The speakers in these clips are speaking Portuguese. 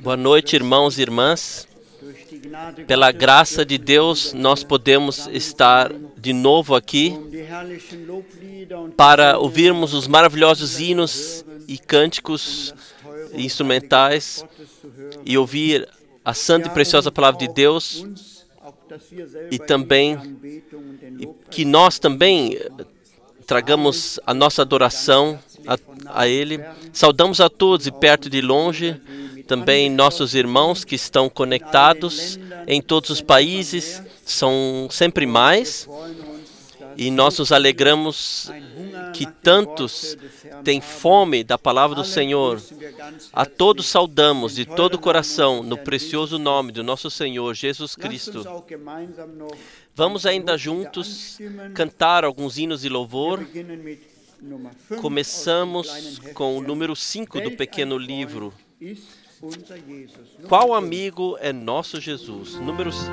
Boa noite, irmãos e irmãs. Pela graça de Deus, nós podemos estar de novo aqui para ouvirmos os maravilhosos hinos e cânticos instrumentais e ouvir a santa e preciosa palavra de Deus e também que nós também tragamos a nossa adoração a Ele. Saudamos a todos de perto e de longe, também nossos irmãos que estão conectados em todos os países, são sempre mais, e nós nos alegramos que tantos têm fome da palavra do Senhor. A todos saudamos de todo o coração no precioso nome do nosso Senhor Jesus Cristo. Vamos ainda juntos cantar alguns hinos de louvor. Começamos com o número 5 do pequeno livro. Qual amigo é nosso Jesus? Número 5.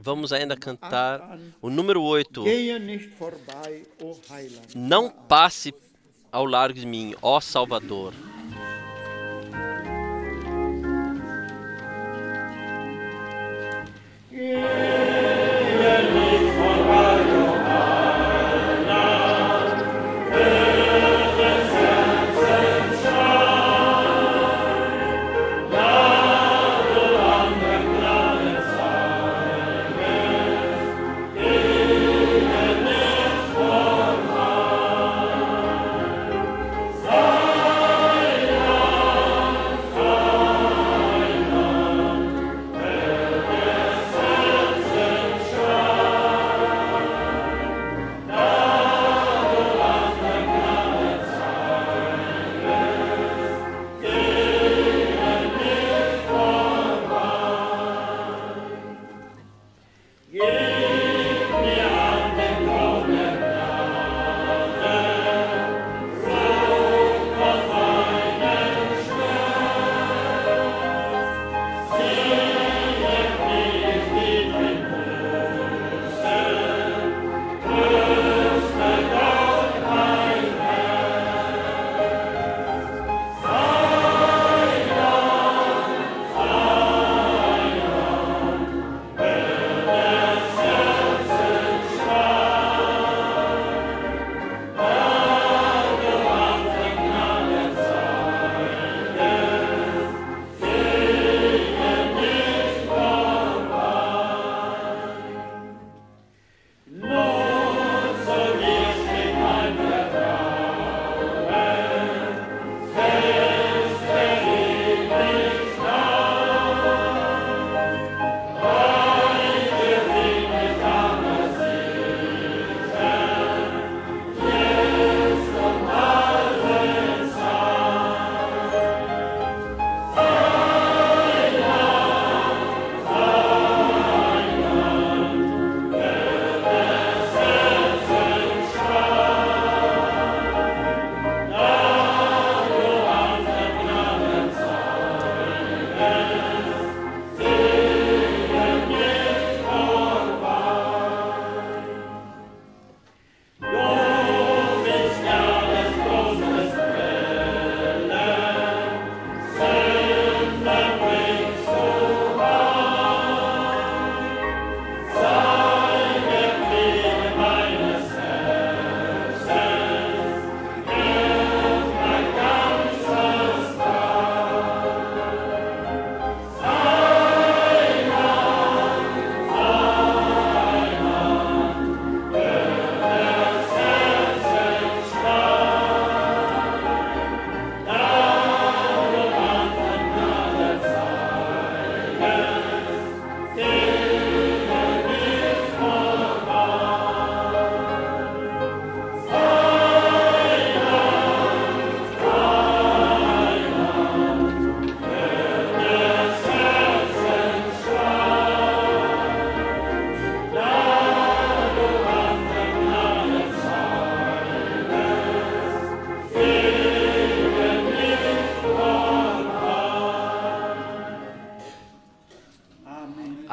Vamos ainda cantar o número 8. Não passe ao largo de mim, ó Salvador. Sei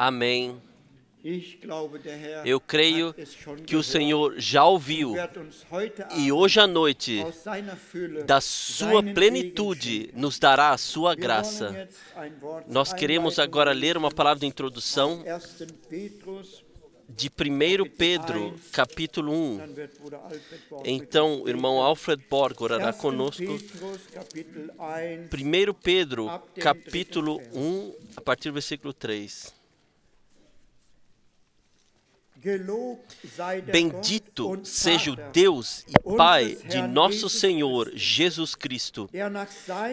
Amém. Eu creio que o Senhor já ouviu e hoje à noite, da sua plenitude, nos dará a sua graça. Nós queremos agora ler uma palavra de introdução de 1 Pedro, capítulo 1. Então, o irmão Alfred Borg orará conosco. 1 Pedro, capítulo 1, a partir do versículo 3. Bendito seja o Deus e Pai de nosso Senhor Jesus Cristo,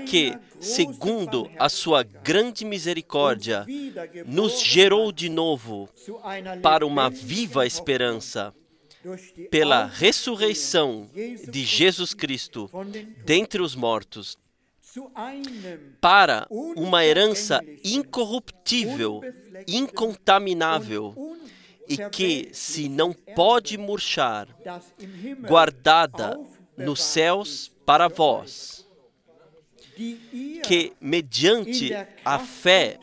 que, segundo a sua grande misericórdia, nos gerou de novo para uma viva esperança, pela ressurreição de Jesus Cristo dentre os mortos, para uma herança incorruptível, incontaminável, e que se não pode murchar, guardada nos céus para vós, que mediante a fé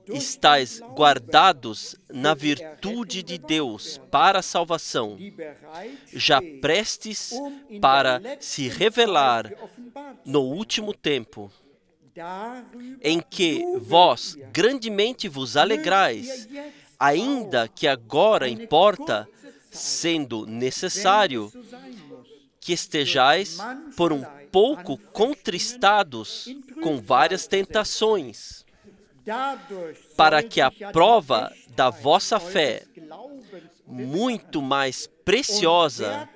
estáis guardados na virtude de Deus para a salvação, já prestes para se revelar no último tempo, em que vós grandemente vos alegrais, ainda que agora importa, sendo necessário, que estejais por um pouco contristados com várias tentações, para que a prova da vossa fé, muito mais preciosa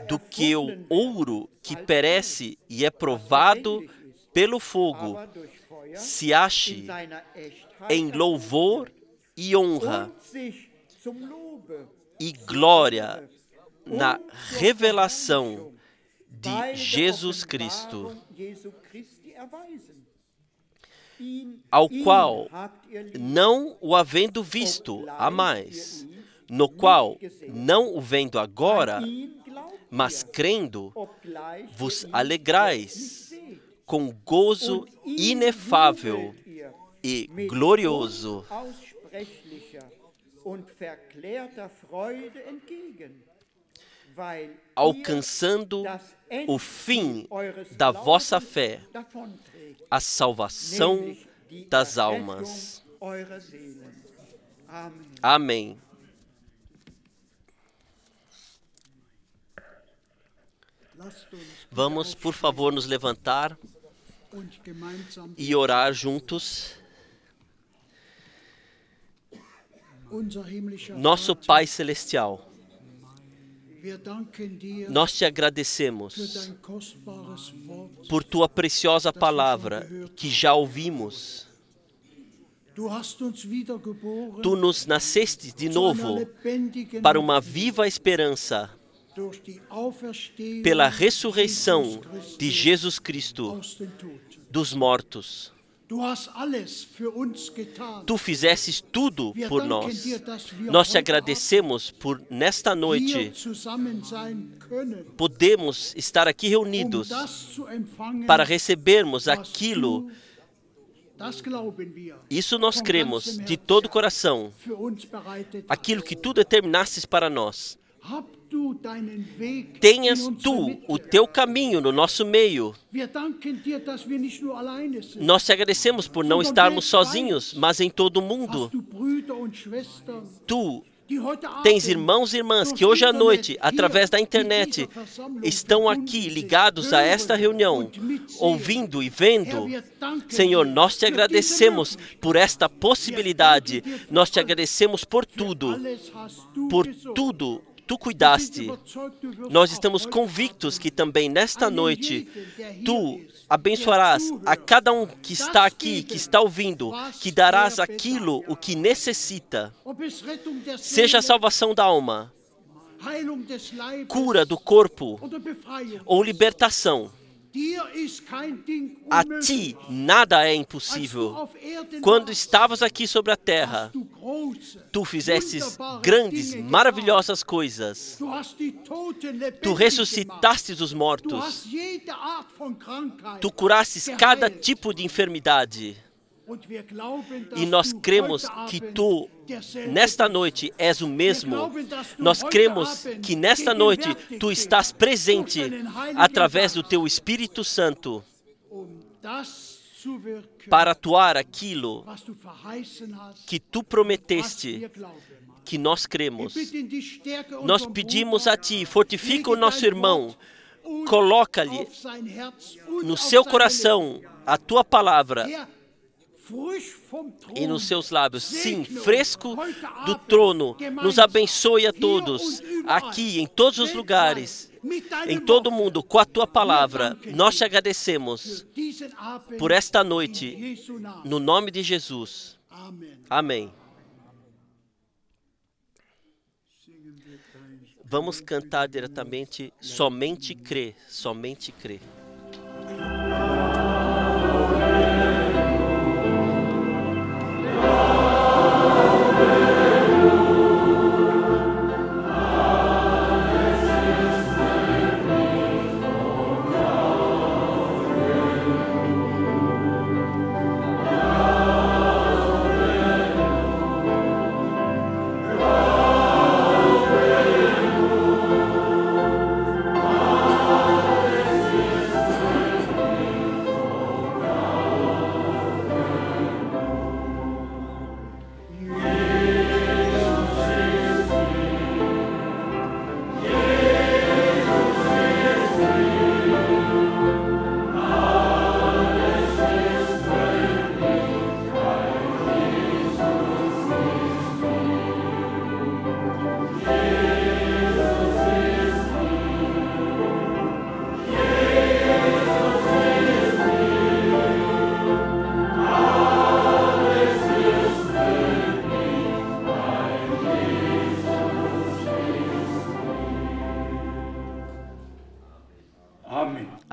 do que o ouro que perece e é provado pelo fogo, se ache em louvor e honra e glória na revelação de Jesus Cristo, ao qual, não o havendo visto a mais, no qual, não o vendo agora, mas crendo, vos alegrais com gozo inefável e glorioso, alcançando o fim da vossa fé, a salvação das almas. Amém. Vamos, por favor, nos levantar e orar juntos. Nosso Pai Celestial, nós te agradecemos por tua preciosa palavra que já ouvimos. Tu nos nasceste de novo para uma viva esperança pela ressurreição de Jesus Cristo dos mortos. Tu fizestes tudo por nós. Nós te agradecemos por, nesta noite, podemos estar aqui reunidos para recebermos aquilo. Isso nós cremos de todo o coração, aquilo que tu determinastes para nós. Tenhas tu o teu caminho no nosso meio. Nós te agradecemos por não estarmos sozinhos, mas em todo o mundo. Tu tens irmãos e irmãs que hoje à noite, através da internet, estão aqui ligados a esta reunião, ouvindo e vendo. Senhor, nós te agradecemos por esta possibilidade. Nós te agradecemos por tudo. Por tudo tu cuidaste. Nós estamos convictos que também nesta noite tu abençoarás a cada um que está aqui, que está ouvindo, que darás aquilo o que necessita. Seja a salvação da alma, cura do corpo ou libertação. A ti nada é impossível. Quando estavas aqui sobre a terra, tu fizestes grandes, maravilhosas coisas. Tu ressuscitastes os mortos. Tu curastes cada tipo de enfermidade. E nós cremos que Tu, nesta noite, és o mesmo. Nós cremos que nesta noite Tu estás presente através do Teu Espírito Santo para atuar aquilo que Tu prometeste, que nós cremos. Nós pedimos a Ti, fortifica o nosso irmão, coloca-lhe no seu coração a Tua palavra e nos seus lábios, sim, fresco do trono. Nos abençoe a todos, aqui, em todos os lugares, em todo o mundo, com a Tua palavra. Nós te agradecemos por esta noite, no nome de Jesus. Amém. Vamos cantar diretamente, somente crê, somente crê.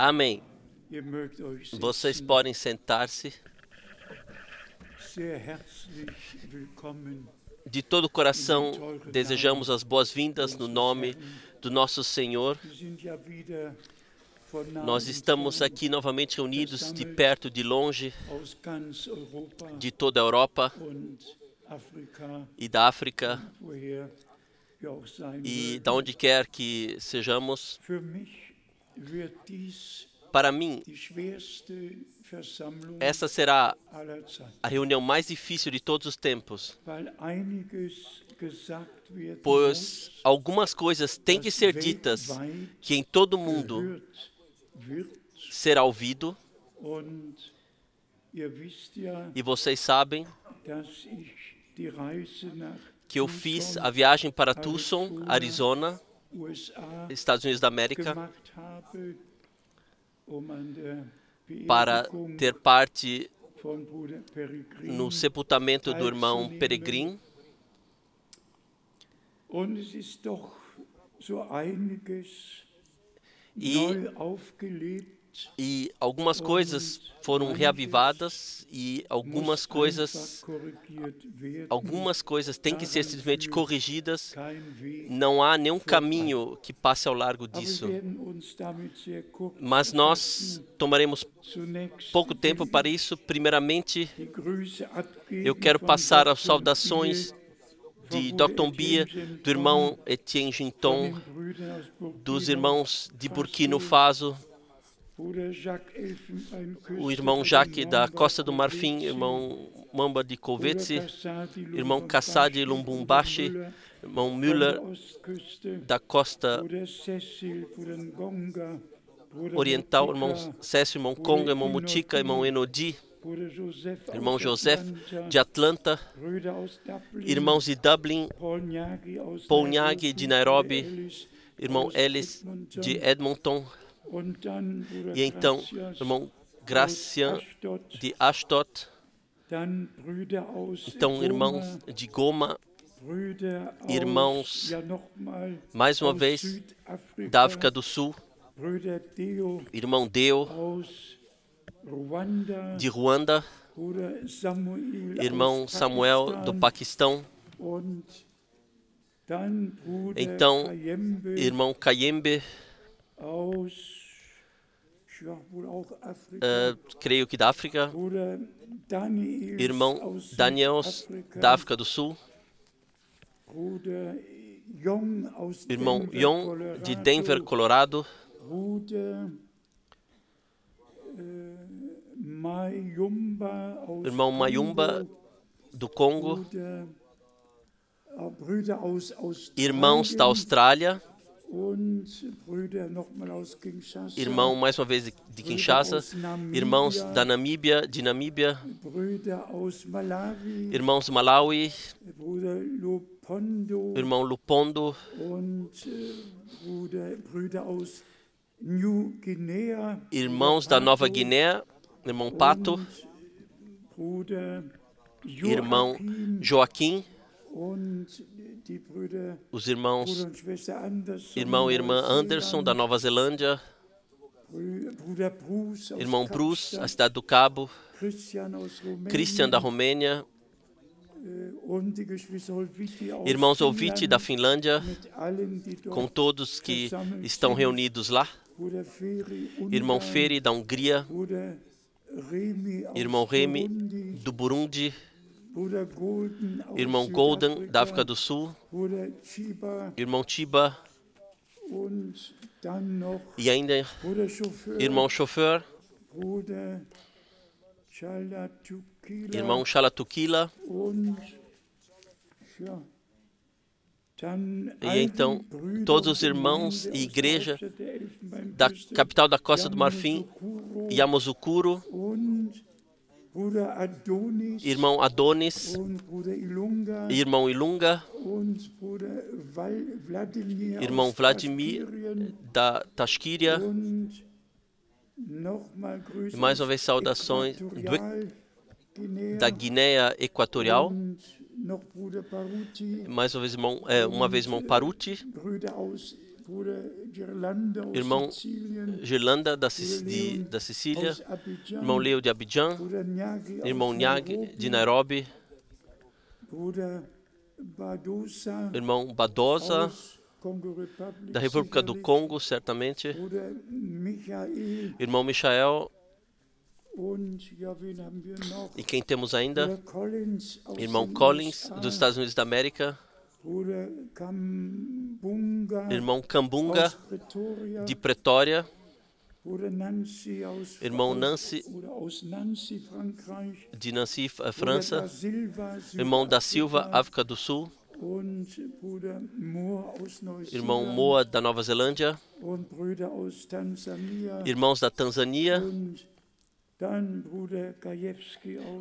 Amém. Vocês podem sentar-se. De todo o coração, desejamos as boas-vindas no nome do nosso Senhor. Nós estamos aqui novamente reunidos de perto, de longe, de toda a Europa e da África e de onde quer que sejamos. Para mim, essa será a reunião mais difícil de todos os tempos, pois algumas coisas têm que ser ditas que em todo o mundo será ouvido. E vocês sabem que eu fiz a viagem para Tucson, Arizona, Estados Unidos da América, para ter parte no sepultamento do irmão Peregrin. E algumas coisas foram reavivadas e algumas coisas têm que ser simplesmente corrigidas. Não há nenhum caminho que passe ao largo disso. Mas nós tomaremos pouco tempo para isso. Primeiramente, eu quero passar as saudações de Dr. Bia, do irmão Etienne Ginton, dos irmãos de Burkina Faso, o irmão Jacques da Costa do Marfim, irmão Mamba de Kovetse, irmão Kassadi Lumbumbashi, irmão Müller da Costa Oriental, irmão Cécio, irmão Conga, irmão Mutika, irmão Enodi, irmão Joseph de Atlanta, irmãos de Dublin, Paul Nyagi de Nairobi, irmão Ellis de Edmonton, e então irmão Gracian de Ashdod, então irmãos de Goma, irmãos mais uma vez da África do Sul, irmão Deo de Ruanda, irmão Samuel do Paquistão, então irmão Kayembe creio que da África, irmão Daniel da África do Sul, irmão Yon de Denver, Colorado, irmão Mayumba do Congo, irmãos da Austrália, irmão mais uma vez de Kinshasa, irmãos da Namíbia, irmãos do Malawi, irmão Lupondo, irmãos da Nova Guiné, irmão Pato, irmão Joaquim, os irmãos, irmão e irmã Anderson da Nova Zelândia, irmão Bruce, a cidade do Cabo, Christian da Romênia, irmãos Olviti da Finlândia, com todos que estão reunidos lá, irmão Feri da Hungria, irmão Remy do Burundi, irmão Golden da África do Sul, irmão Chiba, e ainda irmão Chauffeur, irmão Chalatukila, e então todos os irmãos e igreja da capital da Costa do Marfim, Yamoussoukro, irmão Adonis, irmão Ilunga, irmão Vladimir da Tashquíria, e mais uma vez saudações da Guiné Equatorial, mais uma vez irmão Paruti, irmão Girlanda da Sicília, irmão Leo de Abidjan, irmão Nyag de Nairobi, irmão Badosa da República do Congo, certamente, irmão Michael, e quem temos ainda? Irmão Collins, dos Estados Unidos da América, irmão Cambunga, de Pretória, irmão Nancy, de Nancy, França, irmão da Silva, África do Sul, irmão Moa, da Nova Zelândia, irmãos da Tanzânia,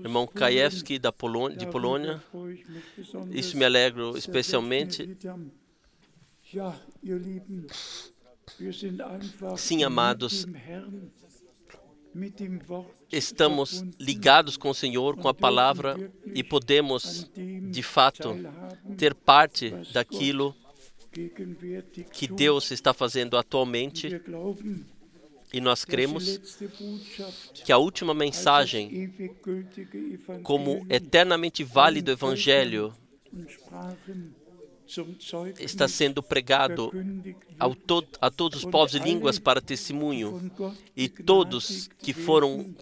irmão Kajewski de Polônia. Isso me alegro especialmente. Sim, amados, estamos ligados com o Senhor, com a palavra, e podemos, de fato, ter parte daquilo que Deus está fazendo atualmente. E nós cremos que a última mensagem, como eternamente válido Evangelho, está sendo pregado a todos os povos e línguas para testemunho, e todos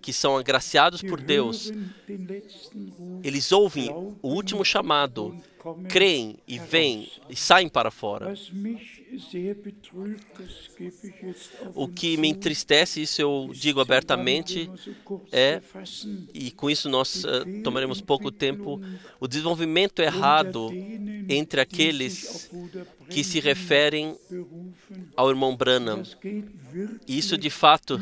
que são agraciados por Deus, eles ouvem o último chamado, creem e vêm e saem para fora. O que me entristece, isso eu digo abertamente, e com isso nós tomaremos pouco tempo, o desenvolvimento errado entre aqueles que se referem ao irmão Branham. Isso, de fato,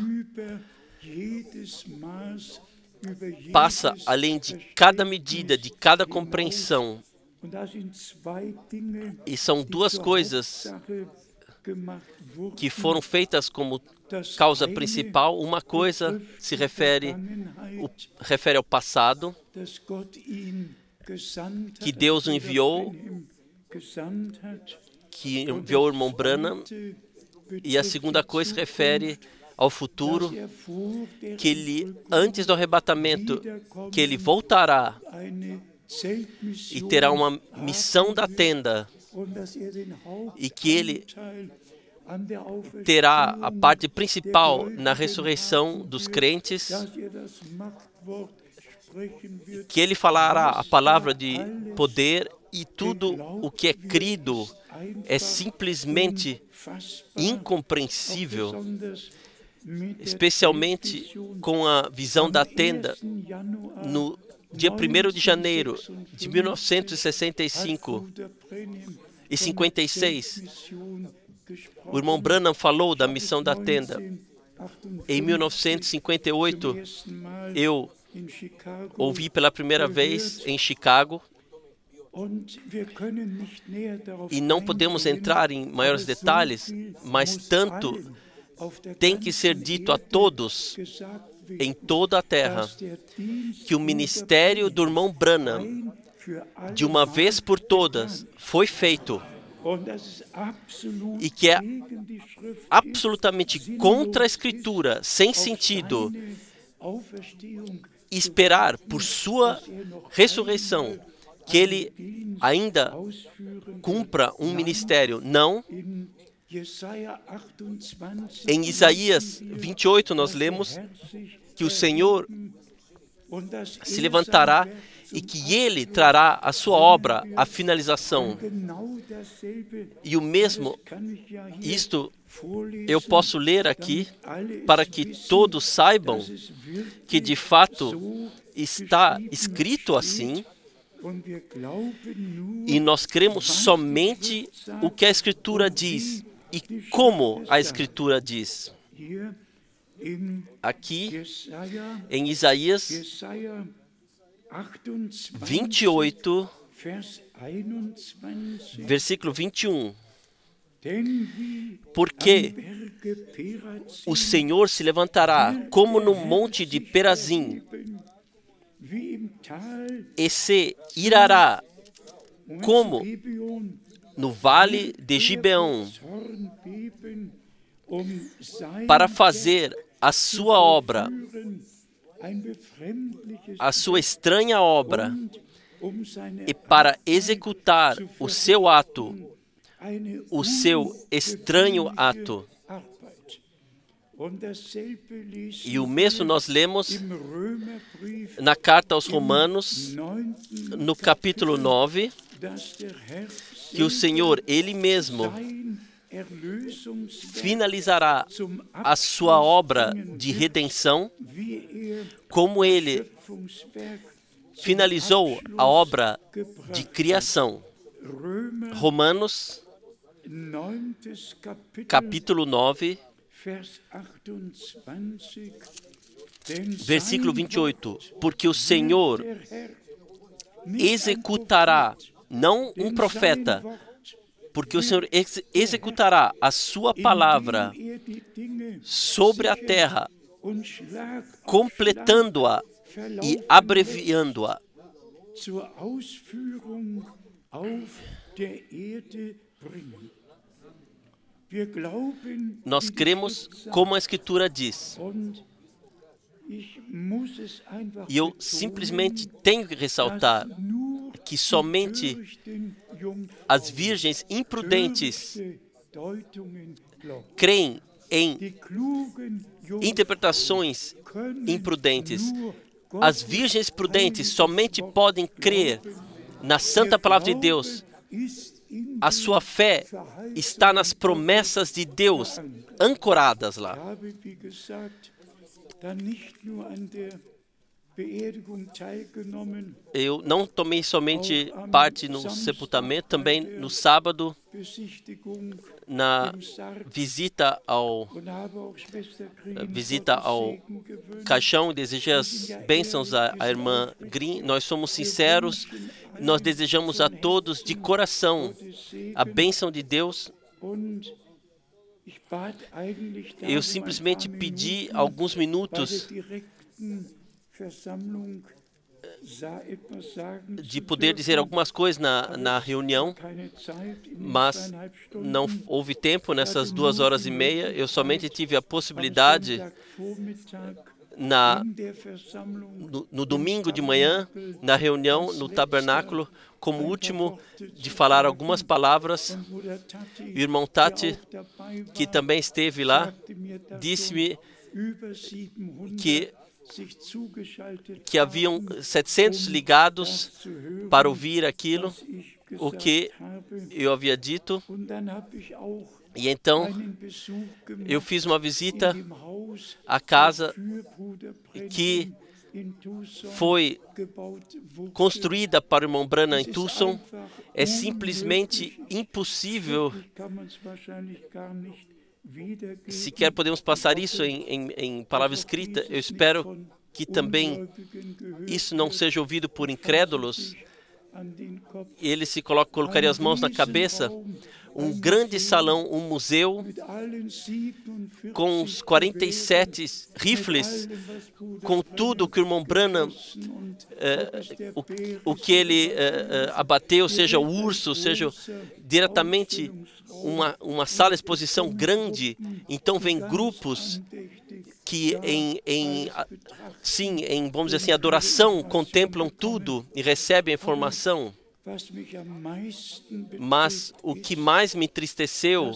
passa além de cada medida, de cada compreensão. E são duas coisas que foram feitas como causa principal. Uma coisa se refere ao passado, que Deus enviou, que enviou o irmão Branham, e a segunda coisa se refere ao futuro, que ele, antes do arrebatamento, que ele voltará e terá uma missão da tenda, e que ele terá a parte principal na ressurreição dos crentes, que ele falará a palavra de poder e tudo o que é crido é simplesmente incompreensível, especialmente com a visão da tenda no dia 1º de janeiro de 1965 e 56. O irmão Branham falou da missão da tenda. Em 1958, eu ouvi pela primeira vez em Chicago, e não podemos entrar em maiores detalhes, mas tanto tem que ser dito a todos em toda a terra que o ministério do irmão Branham, de uma vez por todas, foi feito e que é absolutamente contra a Escritura, sem sentido, esperar por sua ressurreição que ele ainda cumpra um ministério. Não. Em Isaías 28 nós lemos que o Senhor se levantará e que Ele trará a sua obra à finalização. E o mesmo, isto eu posso ler aqui para que todos saibam que de fato está escrito assim, e nós cremos somente o que a Escritura diz e como a Escritura diz. Aqui em Isaías 28, versículo 21. Porque o Senhor se levantará como no monte de Perazim, e se irará como no vale de Gibeão, para fazer a sua obra, a sua estranha obra, e para executar o seu ato, o seu estranho ato. E o mesmo nós lemos na carta aos Romanos, no capítulo 9, que o Senhor, Ele mesmo, finalizará a sua obra de redenção, como Ele finalizou a obra de criação. Romanos, capítulo 9, versículo 28. Porque o Senhor executará, não um profeta, porque o Senhor executará a sua palavra sobre a terra, completando-a e abreviando-a. Nós cremos como a Escritura diz. E eu simplesmente tenho que ressaltar que somente as virgens imprudentes creem em interpretações imprudentes. As virgens prudentes somente podem crer na santa palavra de Deus. A sua fé está nas promessas de Deus, ancoradas lá. Eu não tomei somente parte no sepultamento, também no sábado, na visita ao caixão, e desejei as bênçãos à irmã Green. Nós somos sinceros, nós desejamos a todos de coração a bênção de Deus. Eu simplesmente pedi alguns minutos de poder dizer algumas coisas na reunião, mas não houve tempo nessas 2 horas e meia. Eu somente tive a possibilidade no domingo de manhã, na reunião, no tabernáculo, como último de falar algumas palavras. O irmão Tati, que também esteve lá, disse-me que haviam 700 ligados para ouvir aquilo, o que eu havia dito. E então eu fiz uma visita à casa que foi construída para o irmão Branham em Tucson. É simplesmente impossível. Sequer podemos passar isso em palavra escrita. Eu espero que também isso não seja ouvido por incrédulos. Ele se colocaria as mãos na cabeça. Um grande salão, um museu, com os 47 rifles, com tudo que o irmão Branham, o que ele abateu, seja o urso, seja diretamente uma sala de exposição grande. Então vem grupos que vamos dizer assim, adoração, contemplam tudo e recebem a informação. Mas o que mais me entristeceu,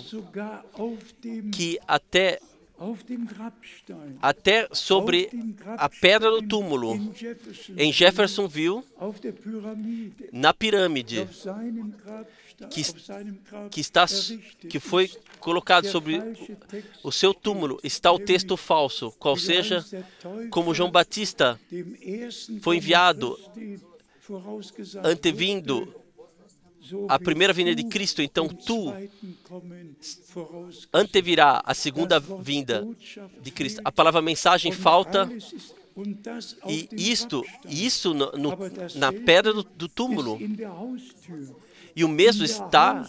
que até sobre a pedra do túmulo, em Jeffersonville, na pirâmide, que foi colocado sobre o seu túmulo, está o texto falso, qual seja, como João Batista foi enviado antevindo a primeira vinda de Cristo, então tu antevirá a segunda vinda de Cristo. A palavra mensagem falta, e isso na pedra do túmulo. E o mesmo está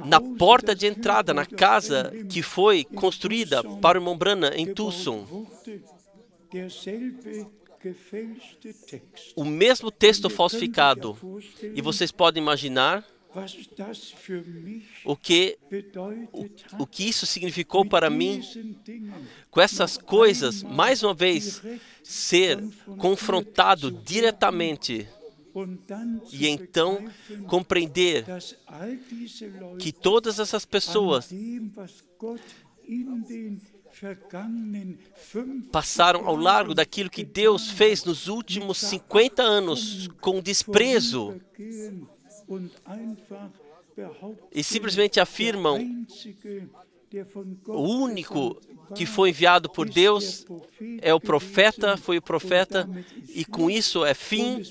na porta de entrada, na casa que foi construída para o irmão Branham em Tucson. O mesmo texto falsificado. E vocês podem imaginar o que isso significou para mim, com essas coisas, mais uma vez, ser confrontado diretamente. E então compreender que todas essas pessoas passaram ao largo daquilo que Deus fez nos últimos 50 anos com desprezo e simplesmente afirmam: o único que foi enviado por Deus é o profeta, foi o profeta, e com isso é fim,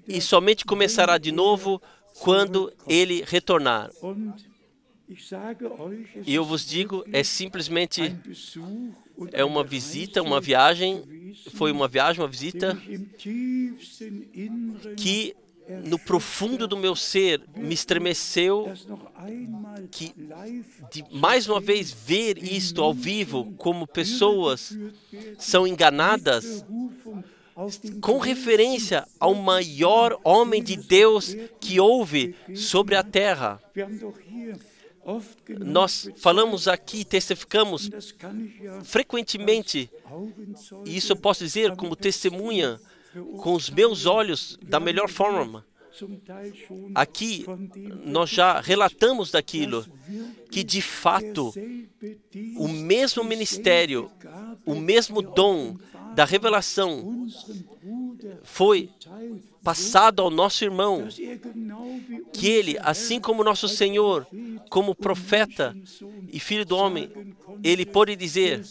e somente começará de novo quando ele retornar. E eu vos digo, é simplesmente uma visita, uma viagem, foi uma viagem, uma visita que no profundo do meu ser me estremeceu, que de mais uma vez ver isto ao vivo, como pessoas são enganadas com referência ao maior homem de Deus que houve sobre a terra. Nós falamos aqui, testificamos frequentemente, e isso eu posso dizer como testemunha, com os meus olhos, da melhor forma. Aqui, nós já relatamos daquilo, que de fato, o mesmo ministério, o mesmo dom da revelação foi passado ao nosso irmão, que ele, assim como nosso Senhor, como profeta e filho do homem, ele pode dizer: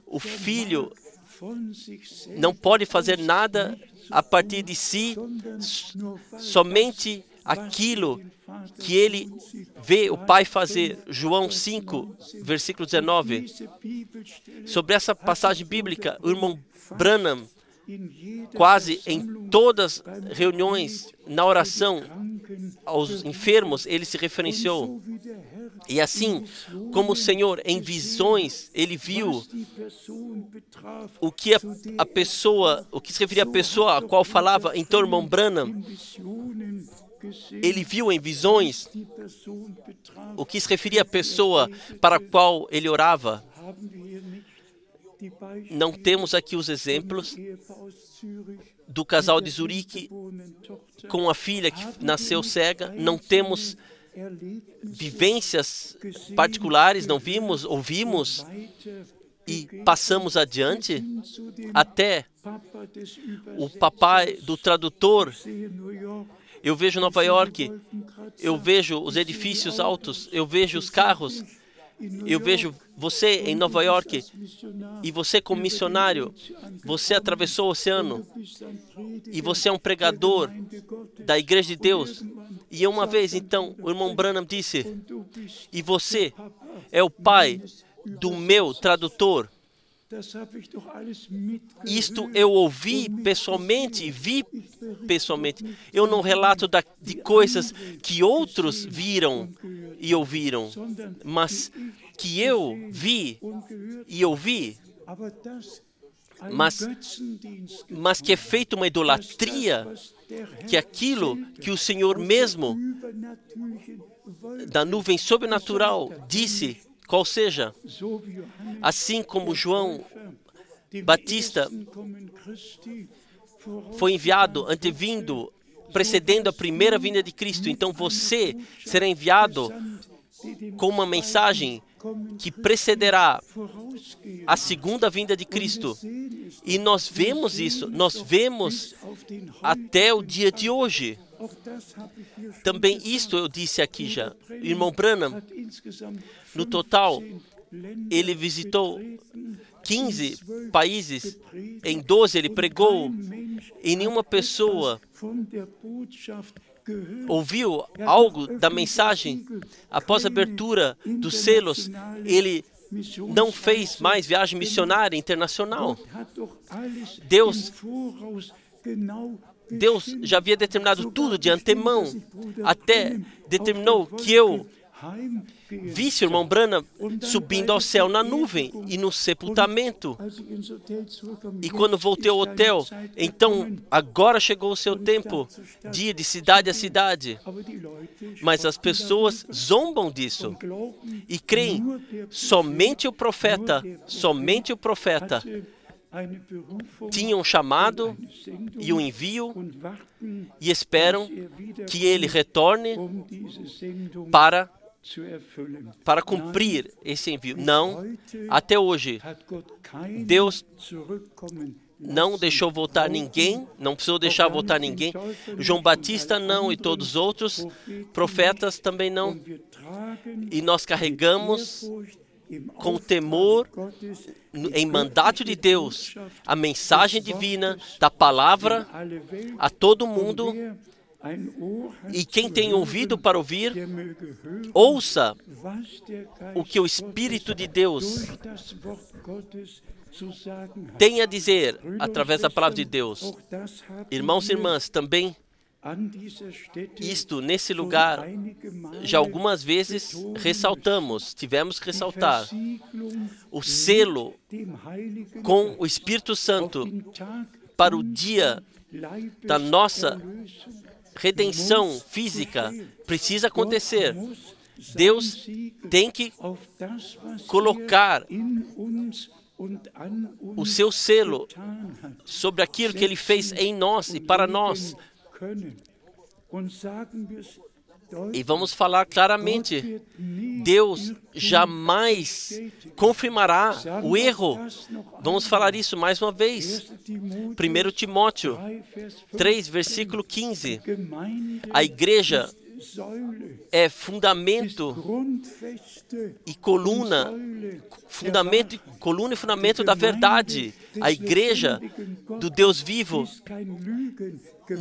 o filho não pode fazer nada a partir de si, somente aquilo que ele vê o Pai fazer. João 5, versículo 19. Sobre essa passagem bíblica, o irmão Branham, quase em todas as reuniões, na oração aos enfermos, ele se referenciou. E assim como o Senhor, em visões, ele viu o que a pessoa, o que se referia à pessoa a qual falava, então o irmão Branham, ele viu em visões o que se referia à pessoa para a qual ele orava. Não temos aqui os exemplos do casal de Zurique com a filha que nasceu cega. Não temos vivências particulares, não vimos, ouvimos e passamos adiante até o papai do tradutor. Eu vejo Nova York, eu vejo os edifícios altos, eu vejo os carros, eu vejo você em Nova York e você como missionário, você atravessou o oceano e você é um pregador da Igreja de Deus. E uma vez, então, o irmão Branham disse, e você é o pai do meu tradutor. Isto eu ouvi pessoalmente, vi pessoalmente. Eu não relato de coisas que outros viram e ouviram, mas que eu vi e ouvi, mas que é feito uma idolatria, que aquilo que o Senhor mesmo, da nuvem sobrenatural, disse, qual seja, assim como João Batista foi enviado, antevindo, precedendo a primeira vinda de Cristo, então você será enviado com uma mensagem que precederá a segunda vinda de Cristo. E nós vemos isso, nós vemos até o dia de hoje. Também isto eu disse aqui já. Irmão Branham, no total, ele visitou 15 países, em 12 ele pregou, e nenhuma pessoa ouviu algo da mensagem. Após a abertura dos selos, ele não fez mais viagem missionária internacional. Deus já havia determinado tudo de antemão, até determinou que eu visse o irmão Branham subindo ao céu na nuvem e no sepultamento. E quando voltei ao hotel, então agora chegou o seu tempo de ir de cidade a cidade. Mas as pessoas zombam disso e creem somente o profeta tinha um chamado e um envio e esperam que ele retorne para cumprir esse envio. Não, até hoje, Deus não deixou voltar ninguém, não precisou deixar voltar ninguém. João Batista não, e todos os outros profetas também não. E nós carregamos com temor, em mandato de Deus, a mensagem divina da palavra a todo mundo. E quem tem ouvido para ouvir, ouça o que o Espírito de Deus tem a dizer através da palavra de Deus. Irmãos e irmãs, também isto, nesse lugar, já algumas vezes ressaltamos, tivemos que ressaltar o selo com o Espírito Santo para o dia da nossa redenção física. Precisa acontecer. Deus tem que colocar o seu selo sobre aquilo que Ele fez em nós e para nós. E vamos falar claramente, Deus jamais confirmará o erro. Vamos falar isso mais uma vez. 1 Timóteo 3, versículo 15. A igreja é fundamento e coluna, coluna e fundamento da verdade. A igreja do Deus vivo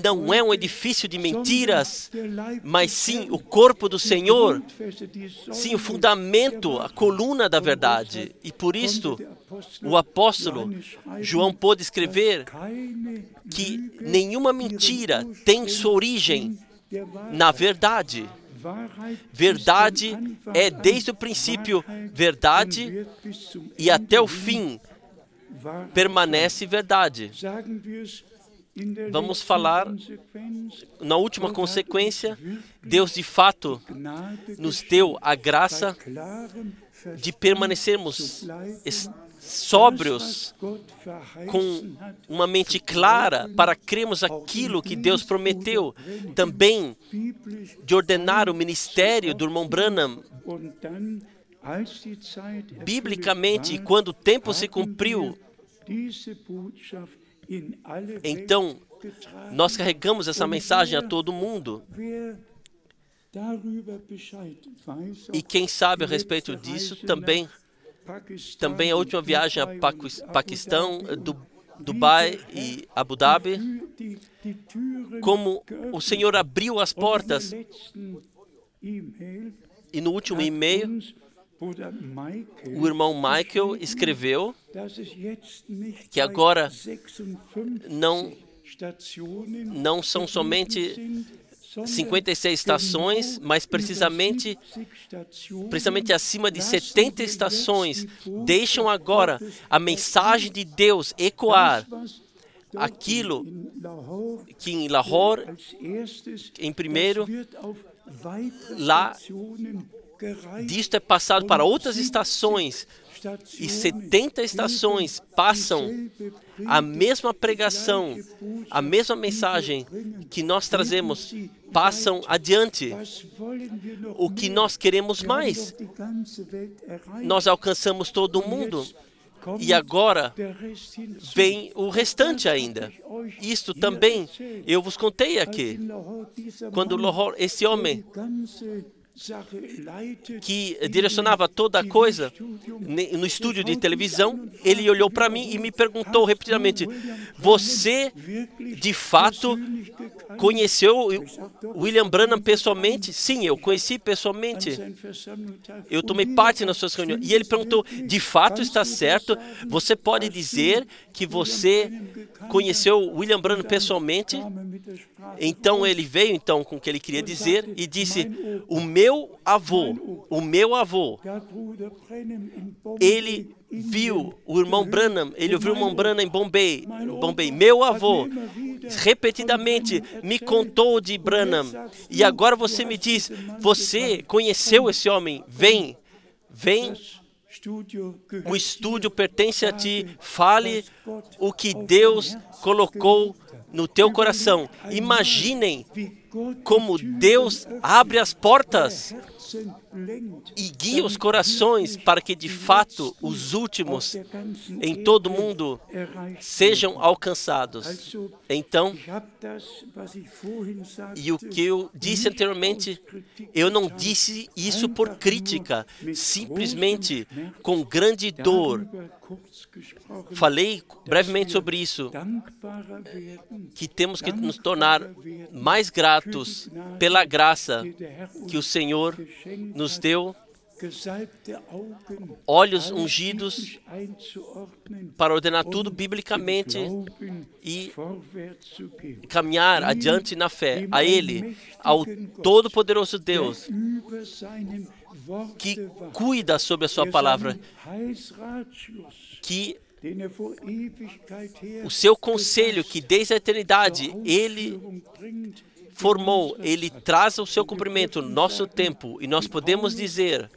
não é um edifício de mentiras, mas sim o corpo do Senhor, sim o fundamento, a coluna da verdade. E por isto, o apóstolo João pôde escrever que nenhuma mentira tem sua origem na verdade. Verdade é desde o princípio verdade e até o fim permanece verdade. Vamos falar na última consequência. Deus de fato nos deu a graça de permanecermos sóbrios, com uma mente clara para crermos aquilo que Deus prometeu, também de ordenar o ministério do irmão Branham biblicamente, e quando o tempo se cumpriu, então nós carregamos essa mensagem a todo mundo. E quem sabe a respeito disso também a última viagem a Paquistão, Dubai e Abu Dhabi, como o Senhor abriu as portas. E no último e-mail, o irmão Michael escreveu que agora não são somente 56 estações, mas precisamente acima de 70 estações deixam agora a mensagem de Deus ecoar. Aquilo que em Lahore, em primeiro, lá, disto é passado para outras estações, e 70 estações passam a mesma pregação, a mesma mensagem que nós trazemos, passam adiante. O que nós queremos mais? Nós alcançamos todo o mundo. E agora vem o restante ainda. Isto também eu vos contei aqui. Quando Lahore, esse homem que direcionava toda a coisa no estúdio de televisão, ele olhou para mim e me perguntou repetidamente: você de fato conheceu William Branham pessoalmente? Sim, eu conheci pessoalmente. Eu tomei parte nas suas reuniões. E ele perguntou: de fato está certo? Você pode dizer que você conheceu William Branham pessoalmente? Então ele veio com o que ele queria dizer e disse: o meu avô, ele viu o irmão Branham, ele ouviu o irmão Branham em Bombay. Meu avô repetidamente me contou de Branham. E agora você me diz, você conheceu esse homem? Vem. O estúdio pertence a ti. Fale o que Deus colocou no teu coração. Imaginem como Deus abre as portas e guia os corações para que de fato os últimos em todo o mundo sejam alcançados. Então, e o que eu disse anteriormente, eu não disse isso por crítica, simplesmente com grande dor. Falei brevemente sobre isso, que temos que nos tornar mais gratos pela graça que o Senhor nos deu, olhos ungidos para ordenar tudo biblicamente e caminhar adiante na fé. A Ele, ao Todo-Poderoso Deus, que cuida sobre a sua palavra, que o seu conselho, que desde a eternidade Ele formou, Ele traz o seu cumprimento no nosso tempo, e nós podemos dizer,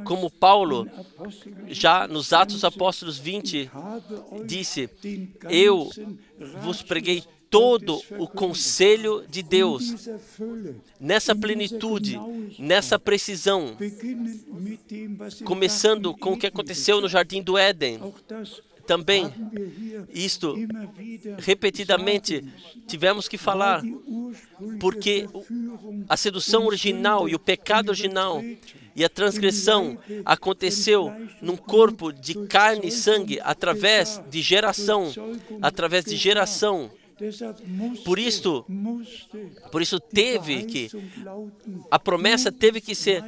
como Paulo, já nos Atos Apóstolos 20, disse: eu vos preguei todo o conselho de Deus, nessa plenitude, nessa precisão, começando com o que aconteceu no Jardim do Éden. Também, isto, repetidamente, tivemos que falar, porque a sedução original e o pecado original e a transgressão aconteceu num corpo de carne e sangue através de geração. Por isso a promessa teve que ser: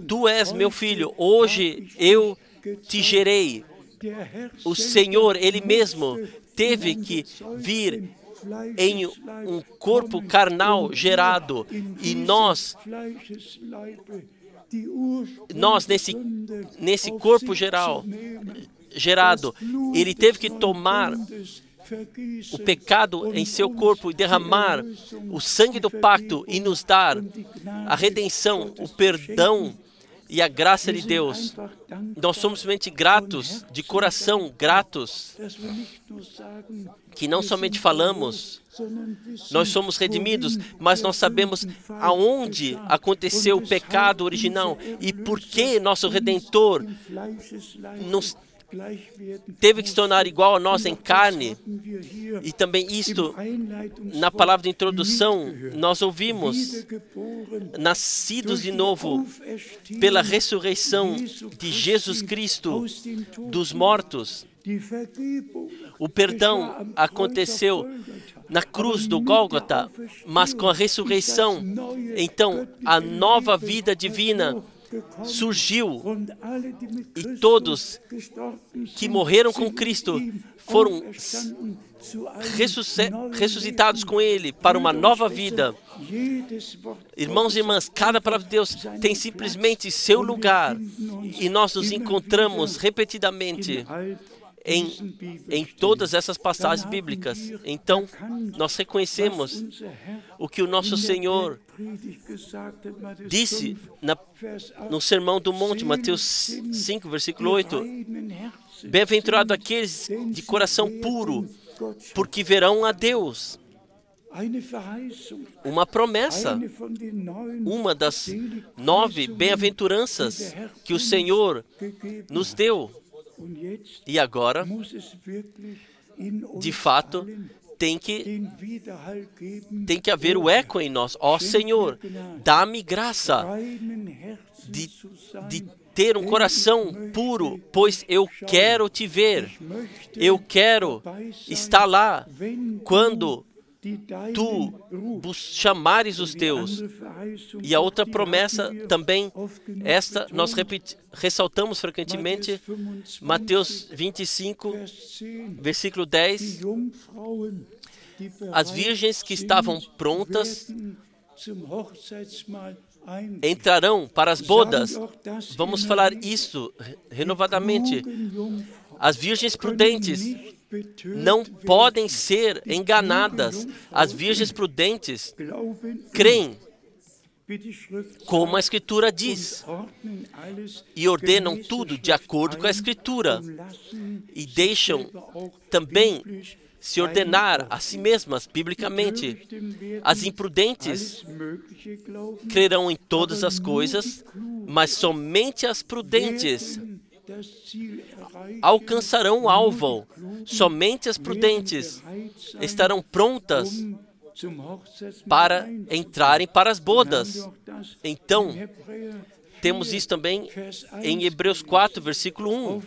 tu és meu filho, hoje eu te gerei. O Senhor, Ele mesmo, teve que vir em um corpo carnal gerado, e nós nesse corpo gerado, Ele teve que tomar o pecado em seu corpo e derramar o sangue do pacto e nos dar a redenção, o perdão e a graça de Deus. Nós somos simplesmente gratos, de coração gratos, que não somente falamos, nós somos redimidos, mas nós sabemos aonde aconteceu o pecado original e por que nosso Redentor nos teve que se tornar igual a nós em carne. E também isto, na palavra de introdução, nós ouvimos, nascidos de novo pela ressurreição de Jesus Cristo dos mortos. O perdão aconteceu na cruz do Gólgota, mas com a ressurreição, então a nova vida divina surgiu e todos que morreram com Cristo foram ressuscitados com Ele para uma nova vida. Irmãos e irmãs, cada palavra de Deus tem simplesmente seu lugar e nós nos encontramos repetidamente em todas essas passagens bíblicas. Então, nós reconhecemos o que o nosso Senhor disse no Sermão do Monte, Mateus 5, versículo 8. Bem-aventurado aqueles de coração puro, porque verão a Deus. Uma promessa, uma das 9 bem-aventuranças que o Senhor nos deu. E agora, de fato, tem que haver o eco em nós. Ó Senhor, dá-me graça de ter um coração puro, pois eu quero te ver. Eu quero estar lá quando tu chamares os teus. E a outra promessa também, esta nós ressaltamos frequentemente, Mateus 25, versículo 10. As virgens que estavam prontas entrarão para as bodas. Vamos falar isso renovadamente. As virgens prudentes não podem ser enganadas. As virgens prudentes creem, como a Escritura diz, e ordenam tudo de acordo com a Escritura, e deixam também se ordenar a si mesmas, biblicamente. As imprudentes crerão em todas as coisas, mas somente as prudentes alcançarão o alvo. Somente as prudentes estarão prontas para entrarem para as bodas. Então, temos isso também em Hebreus 4, versículo 1.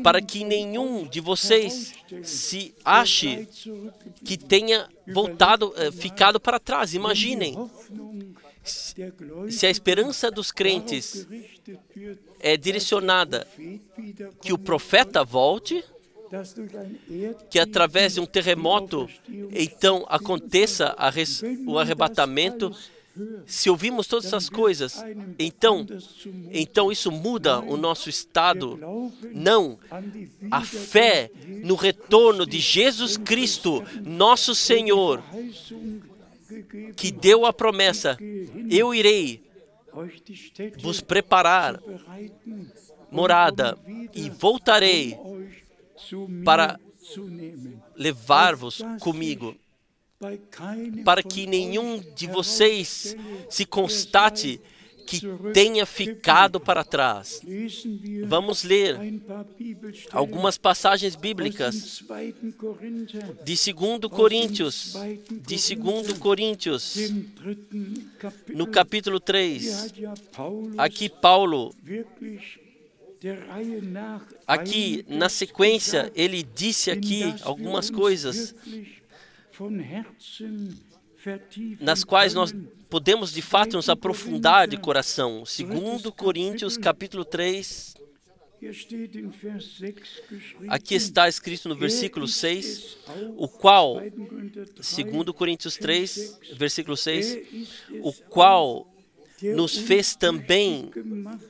Para que nenhum de vocês se ache que tenha ficado para trás. Imaginem, se a esperança dos crentes é direcionada que o profeta volte, que através de um terremoto, então aconteça o arrebatamento. Se ouvimos todas essas coisas, então isso muda o nosso estado. Não, a fé no retorno de Jesus Cristo, nosso Senhor, que deu a promessa: eu irei vos preparar morada e voltarei para levar-vos comigo, para que nenhum de vocês se constate que tenha ficado para trás. Vamos ler algumas passagens bíblicas de 2 Coríntios, no capítulo 3. Aqui Paulo, na sequência, ele disse aqui algumas coisas nas quais nós podemos de fato nos aprofundar de coração. 2 Coríntios capítulo 3, aqui está escrito no versículo 6, o qual, 2 Coríntios 3, versículo 6, o qual nos fez também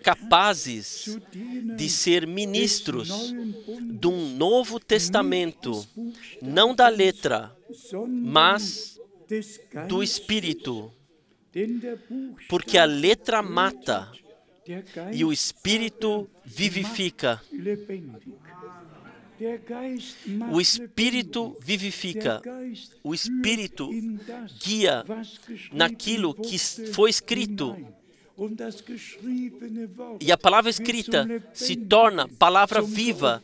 capazes de ser ministros de um novo testamento, não da letra, mas do Espírito. Porque a letra mata, e o Espírito vivifica. O Espírito vivifica. O Espírito guia naquilo que foi escrito. E a palavra escrita se torna palavra viva,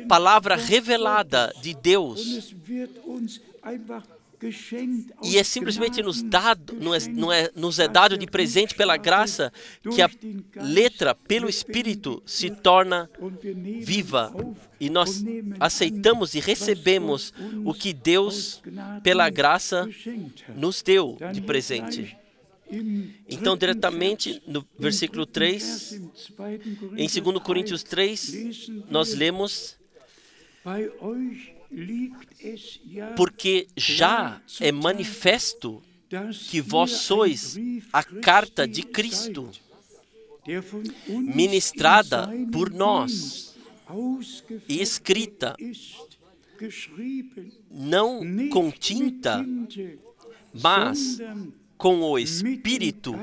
palavra revelada de Deus. E é simplesmente nos dado, nos é dado de presente pela graça que a letra pelo Espírito se torna viva. E nós aceitamos e recebemos o que Deus, pela graça, nos deu de presente. Então, diretamente no versículo 3, em 2 Coríntios 3, nós lemos: porque já é manifesto que vós sois a carta de Cristo, ministrada por nós e escrita, não com tinta, mas com o Espírito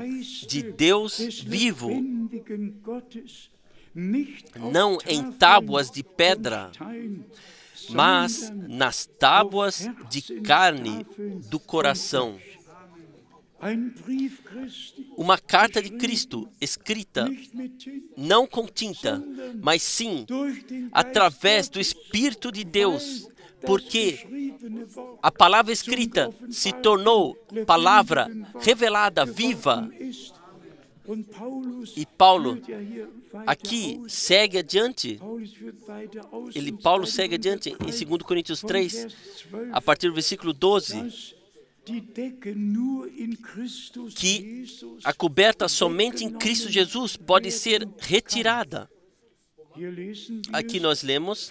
de Deus vivo, não em tábuas de pedra, mas nas tábuas de carne do coração. Uma carta de Cristo escrita não com tinta, mas sim através do Espírito de Deus, porque a palavra escrita se tornou palavra revelada, viva. E Paulo aqui segue adiante. Paulo segue adiante em 2 Coríntios 3, a partir do versículo 12, que a coberta somente em Cristo Jesus pode ser retirada. Aqui nós lemos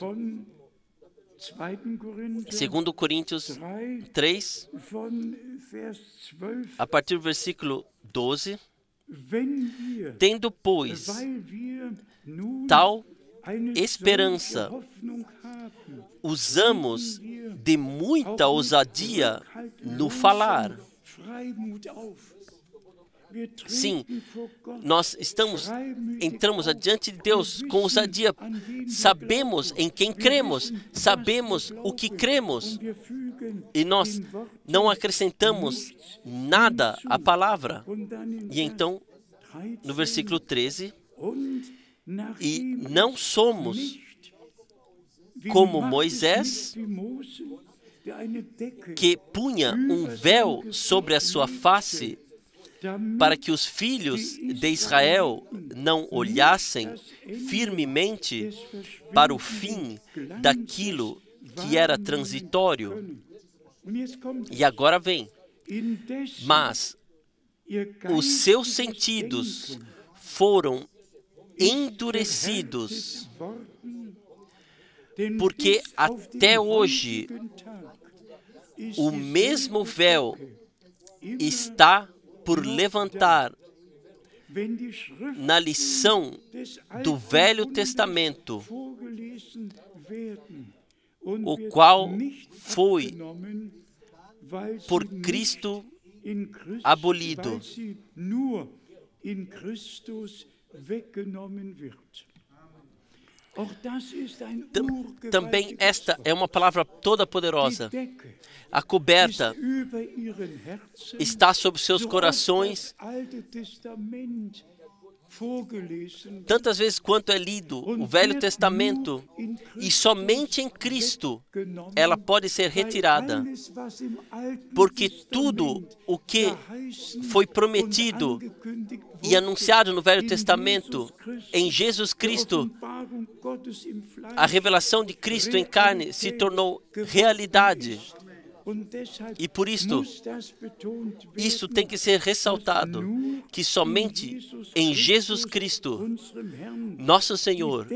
2 Coríntios 3, a partir do versículo 12, tendo, pois, tal esperança, usamos de muita ousadia no falar. Sim, nós entramos adiante de Deus com ousadia. Sabemos em quem cremos, sabemos o que cremos, e nós não acrescentamos nada à palavra. E então, no versículo 13, e não somos como Moisés, que punha um véu sobre a sua face, para que os filhos de Israel não olhassem firmemente para o fim daquilo que era transitório. E agora vem. Mas os seus sentidos foram endurecidos, porque até hoje o mesmo véu está por levantar na lição do Velho Testamento, o qual foi por Cristo abolido. Também esta é uma palavra toda poderosa. A coberta está sobre seus corações. Tantas vezes quanto é lido o Velho Testamento, e somente em Cristo ela pode ser retirada, porque tudo o que foi prometido e anunciado no Velho Testamento, em Jesus Cristo, a revelação de Cristo em carne se tornou realidade. E por isto, isso tem que ser ressaltado, que somente em Jesus Cristo, nosso Senhor,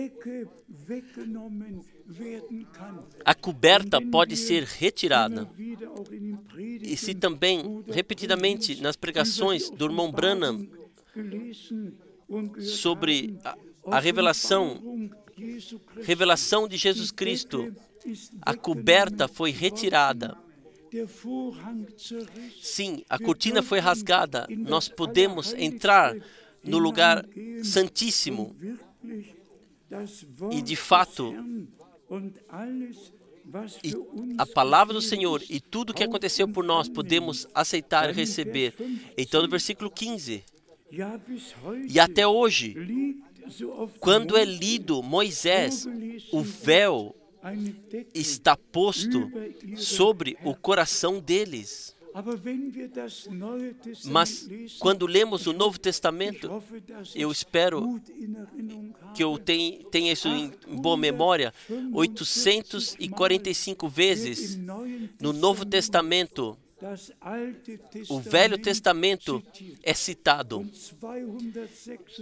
a coberta pode ser retirada. E se também, repetidamente, nas pregações do irmão Branham, sobre a revelação de Jesus Cristo, a coberta foi retirada. Sim, a cortina foi rasgada. Nós podemos entrar no lugar santíssimo. E de fato, a palavra do Senhor e tudo o que aconteceu por nós podemos aceitar e receber. Então, no versículo 15, e até hoje, quando é lido Moisés, o véu está posto sobre o coração deles. Mas quando lemos o Novo Testamento, eu espero que eu tenha isso em boa memória, 845 vezes no Novo Testamento, o Velho Testamento é citado,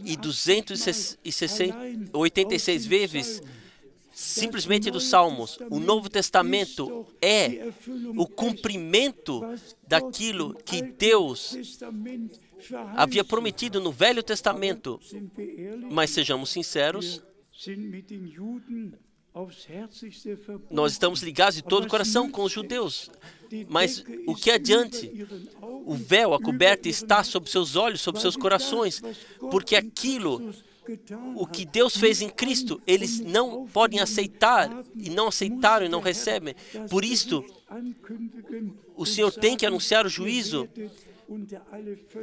e 286 vezes simplesmente dos Salmos. O Novo Testamento é o cumprimento daquilo que Deus havia prometido no Velho Testamento. Mas sejamos sinceros, nós estamos ligados de todo o coração com os judeus. Mas o que adiante? O véu, a coberta está sobre seus olhos, sobre seus corações, porque aquilo, o que Deus fez em Cristo, eles não podem aceitar, e não aceitaram e não recebem. Por isso, o Senhor tem que anunciar o juízo.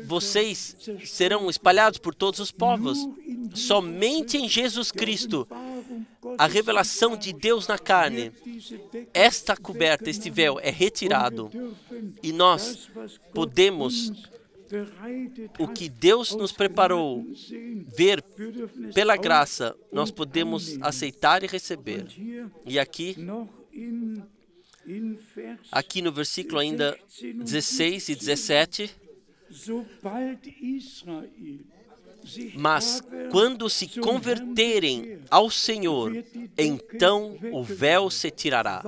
Vocês serão espalhados por todos os povos. Somente em Jesus Cristo, a revelação de Deus na carne, esta coberta, este véu é retirado, e nós podemos o que Deus nos preparou ver pela graça, nós podemos aceitar e receber. E aqui no versículo ainda 16 e 17, mas quando se converterem ao Senhor, então o véu se tirará.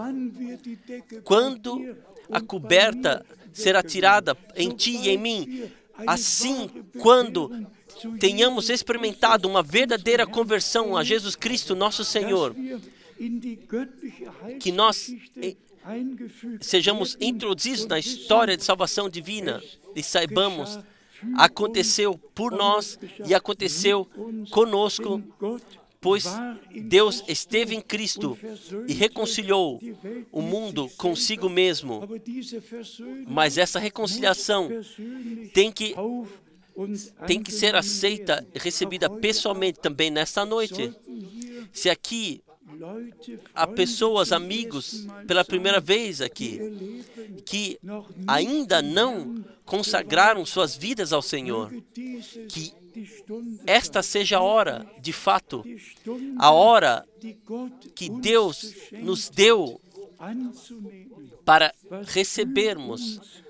Quando a coberta será tirada em ti e em mim, assim, quando tenhamos experimentado uma verdadeira conversão a Jesus Cristo, nosso Senhor, que nós sejamos introduzidos na história de salvação divina e saibamos, aconteceu por nós e aconteceu conosco, pois Deus esteve em Cristo e reconciliou o mundo consigo mesmo. Mas essa reconciliação tem que ser aceita e recebida pessoalmente também nesta noite. Se aqui há pessoas, amigos, pela primeira vez aqui, que ainda não consagraram suas vidas ao Senhor, que esta seja a hora, de fato, a hora que Deus nos deu para recebermos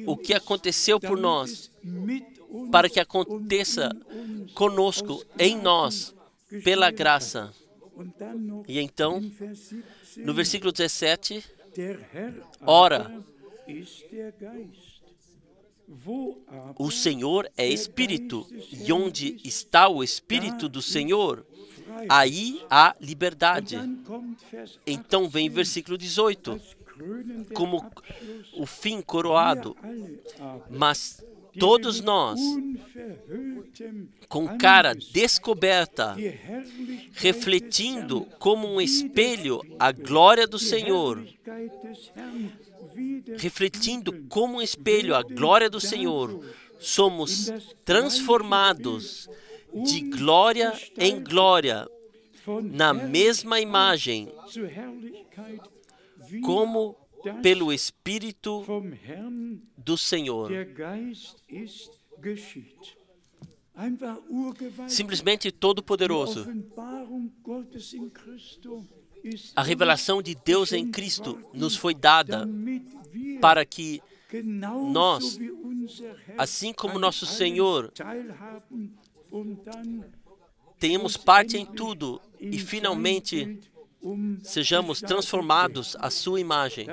o que aconteceu por nós, para que aconteça conosco, em nós, pela graça. E então, no versículo 17, ora, o Senhor é Espírito, e onde está o Espírito do Senhor, aí há liberdade. Então vem o versículo 18, como o fim coroado, mas todos nós, com cara descoberta, refletindo como um espelho a glória do Senhor, somos transformados de glória em glória, na mesma imagem, como pelo Espírito do Senhor. Simplesmente todo-poderoso. A revelação de Deus em Cristo nos foi dada para que nós, assim como nosso Senhor, tenhamos parte em tudo e finalmente sejamos transformados à sua imagem.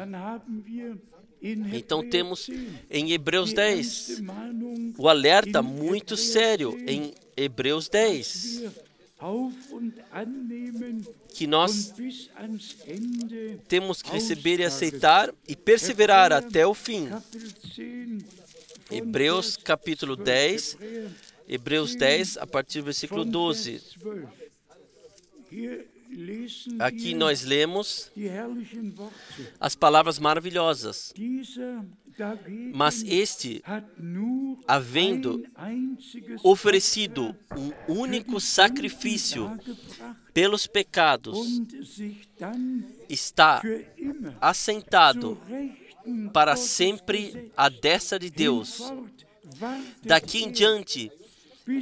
Então temos em Hebreus 10 o alerta muito sério em Hebreus 10, que nós temos que receber e aceitar e perseverar até o fim. Hebreus capítulo 10, Hebreus 10, a partir do versículo 12. Aqui nós lemos as palavras maravilhosas. Mas este, havendo oferecido um único sacrifício pelos pecados, está assentado para sempre à destra de Deus. Daqui em diante,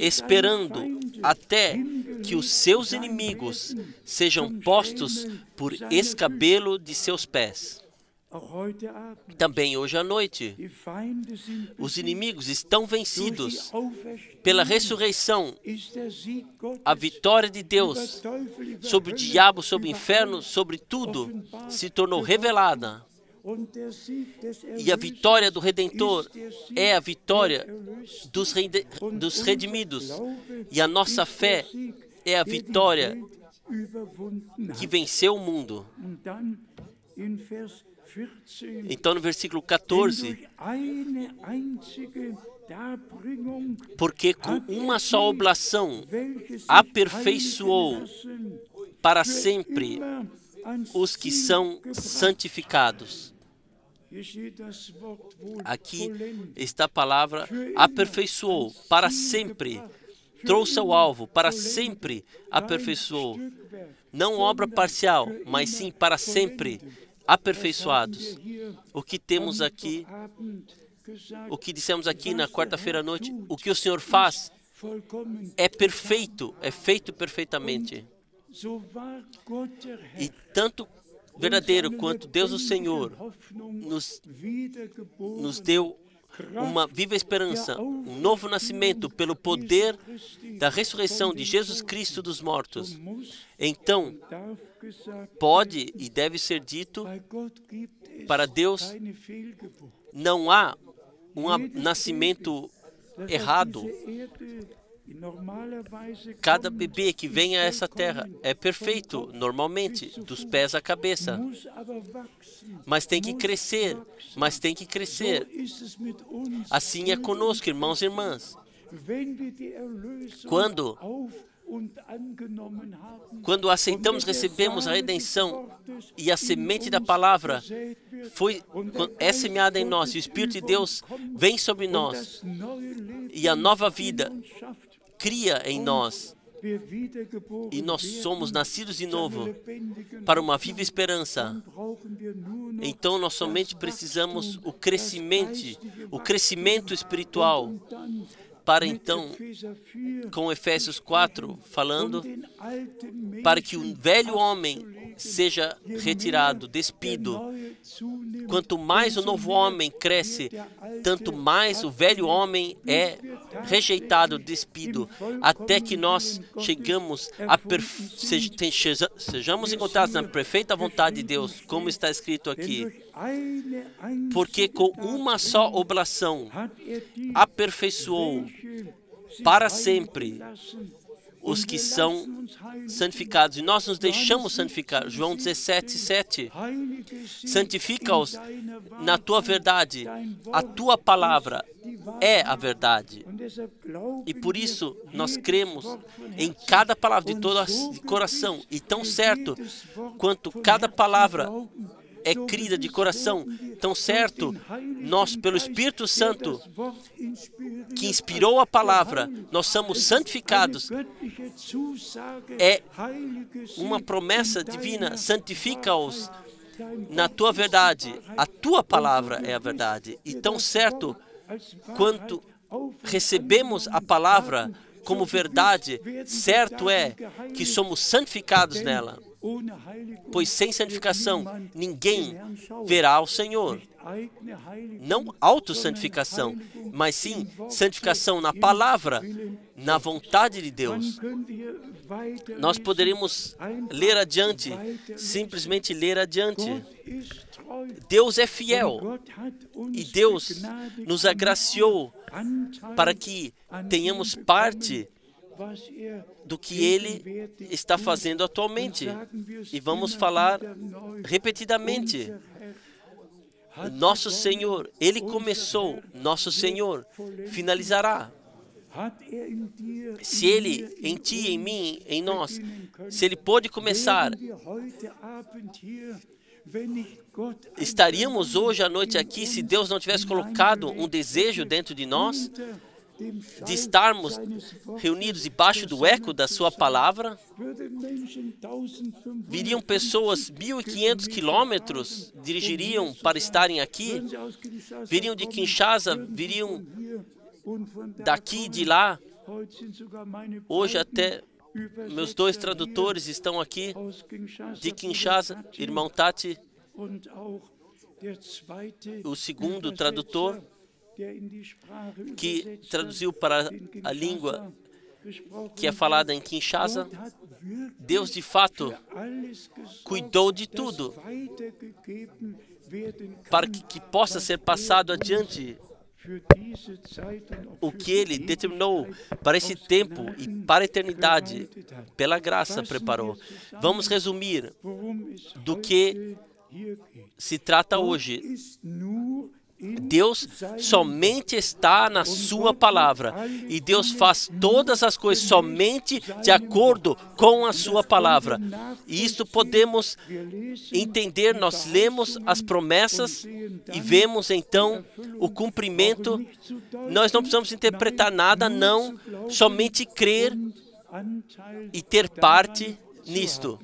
esperando até que os seus inimigos sejam postos por escabelo de seus pés. Também hoje à noite, os inimigos estão vencidos pela ressurreição. A vitória de Deus sobre o diabo, sobre o inferno, sobre tudo, se tornou revelada. E a vitória do Redentor é a vitória dos redimidos. E a nossa fé é a vitória que venceu o mundo. Então, no versículo 14, porque com uma só oblação aperfeiçoou para sempre os que são santificados. Aqui está a palavra aperfeiçoou, para sempre. Trouxe ao alvo, para sempre aperfeiçoou. Não obra parcial, mas sim para sempre aperfeiçoados. O que temos aqui, o que dissemos aqui na quarta-feira à noite, o que o Senhor faz é perfeito, é feito perfeitamente. E tanto verdadeiro quanto Deus o Senhor nos deu uma viva esperança, um novo nascimento pelo poder da ressurreição de Jesus Cristo dos mortos. Então, pode e deve ser dito, para Deus não há um nascimento errado. Cada bebê que vem a essa terra é perfeito, normalmente, dos pés à cabeça. Mas tem que crescer, mas tem que crescer. Assim é conosco, irmãos e irmãs. Quando aceitamos, recebemos a redenção e a semente da palavra é semeada em nós, e o Espírito de Deus vem sobre nós, e a nova vida cria em nós, e nós somos nascidos de novo para uma viva esperança. Então nós somente precisamos o crescimento espiritual, para então, com Efésios 4, falando, para que o velho homem seja retirado, despido. Quanto mais o novo homem cresce, tanto mais o velho homem é rejeitado, despido, até que nós sejamos encontrados na perfeita vontade de Deus, como está escrito aqui. Porque com uma só oblação aperfeiçoou para sempre os que são santificados. E nós nos deixamos santificar. João 17, 7. Santifica-os na tua verdade. A tua palavra é a verdade. E por isso nós cremos em cada palavra de todo coração. E tão certo quanto cada palavra é crida de coração, tão certo, nós, pelo Espírito Santo, que inspirou a palavra, nós somos santificados. É uma promessa divina, santifica-os na tua verdade. A tua palavra é a verdade. E tão certo quanto recebemos a palavra como verdade, certo é que somos santificados nela. Pois sem santificação ninguém verá ao Senhor. Não autossantificação, mas sim santificação na palavra, na vontade de Deus. Nós poderíamos ler adiante, simplesmente ler adiante. Deus é fiel e Deus nos agraciou para que tenhamos parte do que Ele está fazendo atualmente. E vamos falar repetidamente. Nosso Senhor, Ele começou, nosso Senhor finalizará. Se Ele, em ti, em mim, em nós, se Ele pôde começar, estaríamos hoje à noite aqui se Deus não tivesse colocado um desejo dentro de nós de estarmos reunidos debaixo do eco da sua palavra? Viriam pessoas 1.500 quilômetros, dirigiriam para estarem aqui? Viriam de Kinshasa, viriam daqui e de lá? Hoje até meus 2 tradutores estão aqui de Kinshasa, irmão Tati, o segundo tradutor, que traduziu para a língua que é falada em Kinshasa. Deus, de fato, cuidou de tudo para que possa ser passado adiante o que Ele determinou para esse tempo e para a eternidade, pela graça preparou. Vamos resumir do que se trata hoje. Deus somente está na sua palavra e Deus faz todas as coisas somente de acordo com a sua palavra. E isso podemos entender, nós lemos as promessas e vemos então o cumprimento. Nós não precisamos interpretar nada, não, somente crer e ter parte nisto.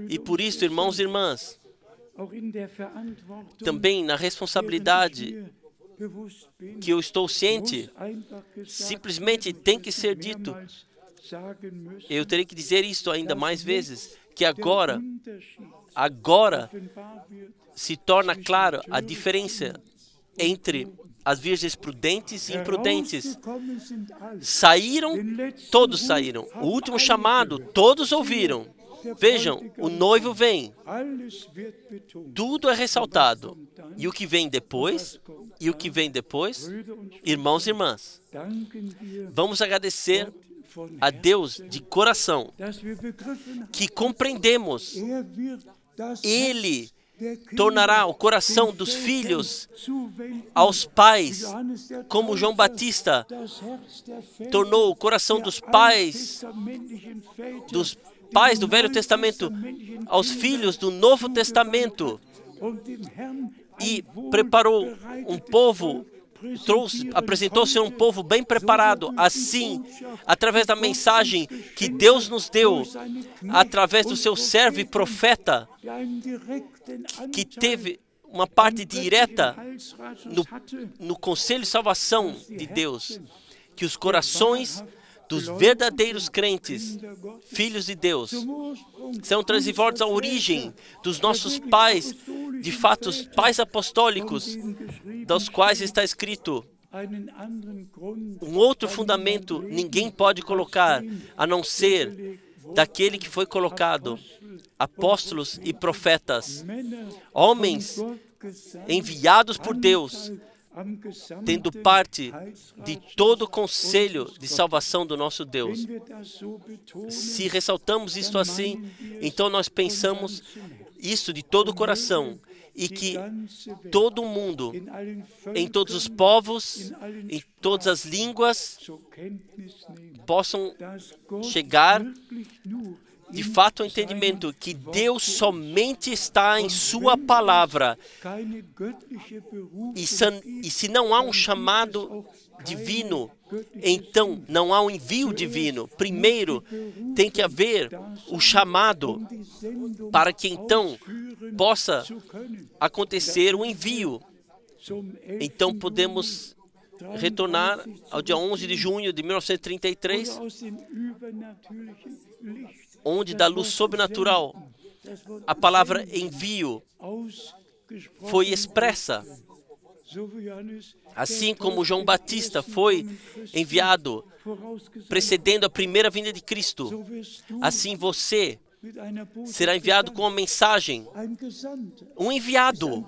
E por isso, irmãos e irmãs, também na responsabilidade que eu estou ciente, simplesmente tem que ser dito. Eu terei que dizer isto ainda mais vezes, que agora se torna clara a diferença entre as virgens prudentes e imprudentes. Todos saíram. O último chamado, todos ouviram. Vejam, o noivo vem. Tudo é ressaltado. E o que vem depois? E o que vem depois? Irmãos e irmãs, vamos agradecer a Deus de coração que compreendemos. Ele tornará o coração dos filhos aos pais, como João Batista tornou o coração dos pais do Velho Testamento aos filhos do Novo Testamento, e preparou um povo, apresentou-se um povo bem preparado. Assim, através da mensagem que Deus nos deu, através do seu servo e profeta, que teve uma parte direta no conselho de salvação de Deus, que os corações dos verdadeiros crentes, filhos de Deus, são trazidos à origem dos nossos pais, de fato, os pais apostólicos, dos quais está escrito: um outro fundamento ninguém pode colocar, a não ser daquele que foi colocado, apóstolos e profetas, homens enviados por Deus, tendo parte de todo o conselho de salvação do nosso Deus. Se ressaltamos isto assim, então nós pensamos isso de todo o coração, e que todo o mundo, em todos os povos, em todas as línguas, possam chegar de fato ao entendimento que Deus somente está em sua palavra. E se não há um chamado divino, então não há um envio divino. Primeiro tem que haver o chamado para que então possa acontecer o envio. Então podemos retornar ao dia 11 de junho de 1933, onde da luz sobrenatural a palavra envio foi expressa. Assim como João Batista foi enviado precedendo a primeira vinda de Cristo, assim você será enviado com uma mensagem. Um enviado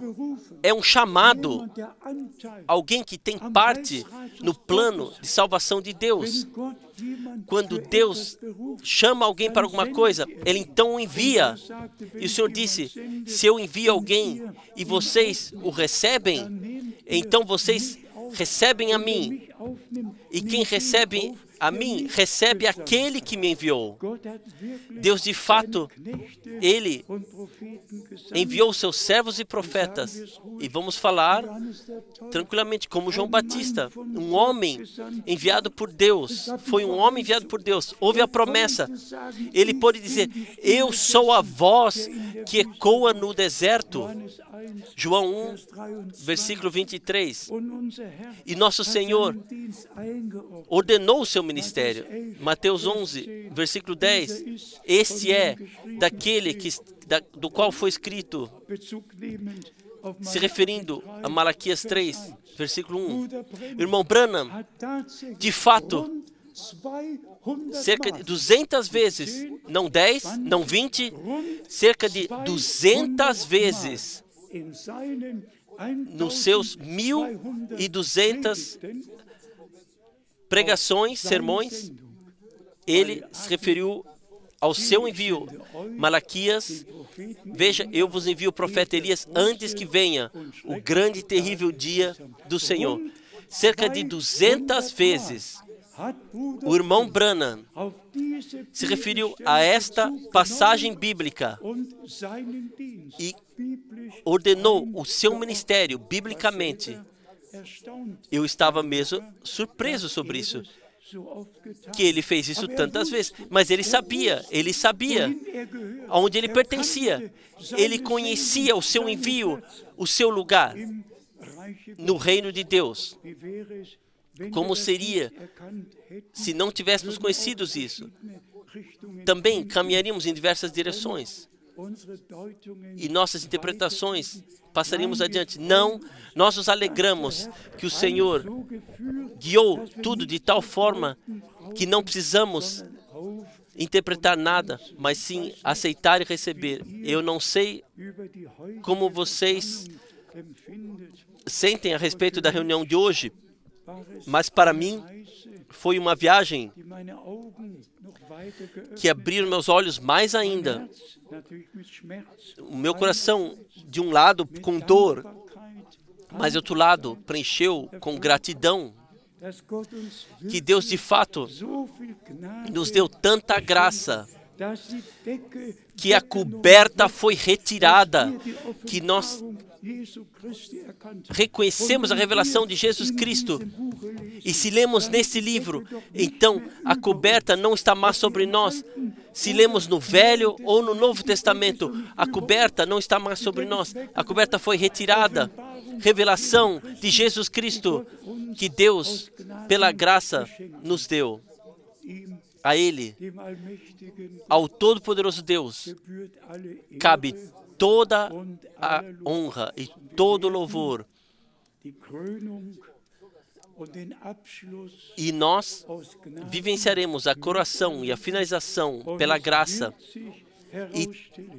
é um chamado, alguém que tem parte no plano de salvação de Deus. Quando Deus chama alguém para alguma coisa, Ele então o envia. E o Senhor disse: se eu envio alguém e vocês o recebem, então vocês recebem a mim. E quem recebe a mim, recebe aquele que me enviou. Deus, de fato, Ele enviou seus servos e profetas. E vamos falar tranquilamente, como João Batista, um homem enviado por Deus. Foi um homem enviado por Deus. Houve a promessa. Ele pôde dizer, eu sou a voz que ecoa no deserto. João 1, versículo 23. E nosso Senhor ordenou o seu ministério. Mateus 11, versículo 10. Este é daquele do qual foi escrito, se referindo a Malaquias 3, versículo 1. Irmão Branham, de fato, cerca de 200 vezes, não 10, não 20, cerca de 200 vezes, nos seus 1.200 pregações, sermões, ele se referiu ao seu envio. Malaquias, veja, eu vos envio o profeta Elias antes que venha o grande e terrível dia do Senhor. Cerca de 200 vezes, o irmão Branham se referiu a esta passagem bíblica e ordenou o seu ministério biblicamente. Eu estava mesmo surpreso sobre isso, que ele fez isso tantas vezes, mas ele sabia aonde ele pertencia, ele conhecia o seu envio, o seu lugar no reino de Deus. Como seria se não tivéssemos conhecido isso? Também caminharíamos em diversas direções e nossas interpretações passaríamos adiante. Não, nós nos alegramos que o Senhor guiou tudo de tal forma que não precisamos interpretar nada, mas sim aceitar e receber. Eu não sei como vocês sentem a respeito da reunião de hoje, mas para mim foi uma viagem que abriu meus olhos mais ainda. O meu coração, de um lado, com dor, mas de outro lado, preencheu com gratidão que Deus, de fato, nos deu tanta graça, que a coberta foi retirada, que nós reconhecemos a revelação de Jesus Cristo. E se lemos nesse livro, então a coberta não está mais sobre nós. Se lemos no Velho ou no Novo Testamento, a coberta não está mais sobre nós. A coberta foi retirada. Revelação de Jesus Cristo, que Deus, pela graça, nos deu. A Ele, ao Todo-Poderoso Deus, cabe toda a honra e todo o louvor. E nós vivenciaremos a coroação e a finalização pela graça. E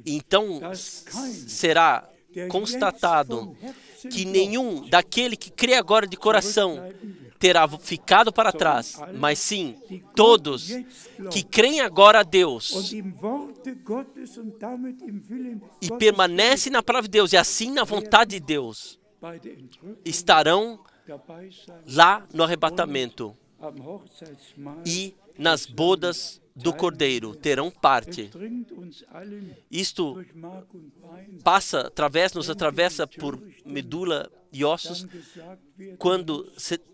então será constatado que nenhum daquele que crê agora de coração terá ficado para trás, mas sim todos que creem agora a Deus e permanecem na palavra de Deus e assim na vontade de Deus, estarão lá no arrebatamento e nas bodas do Cordeiro terão parte. Isto nos atravessa por medula e ossos, quando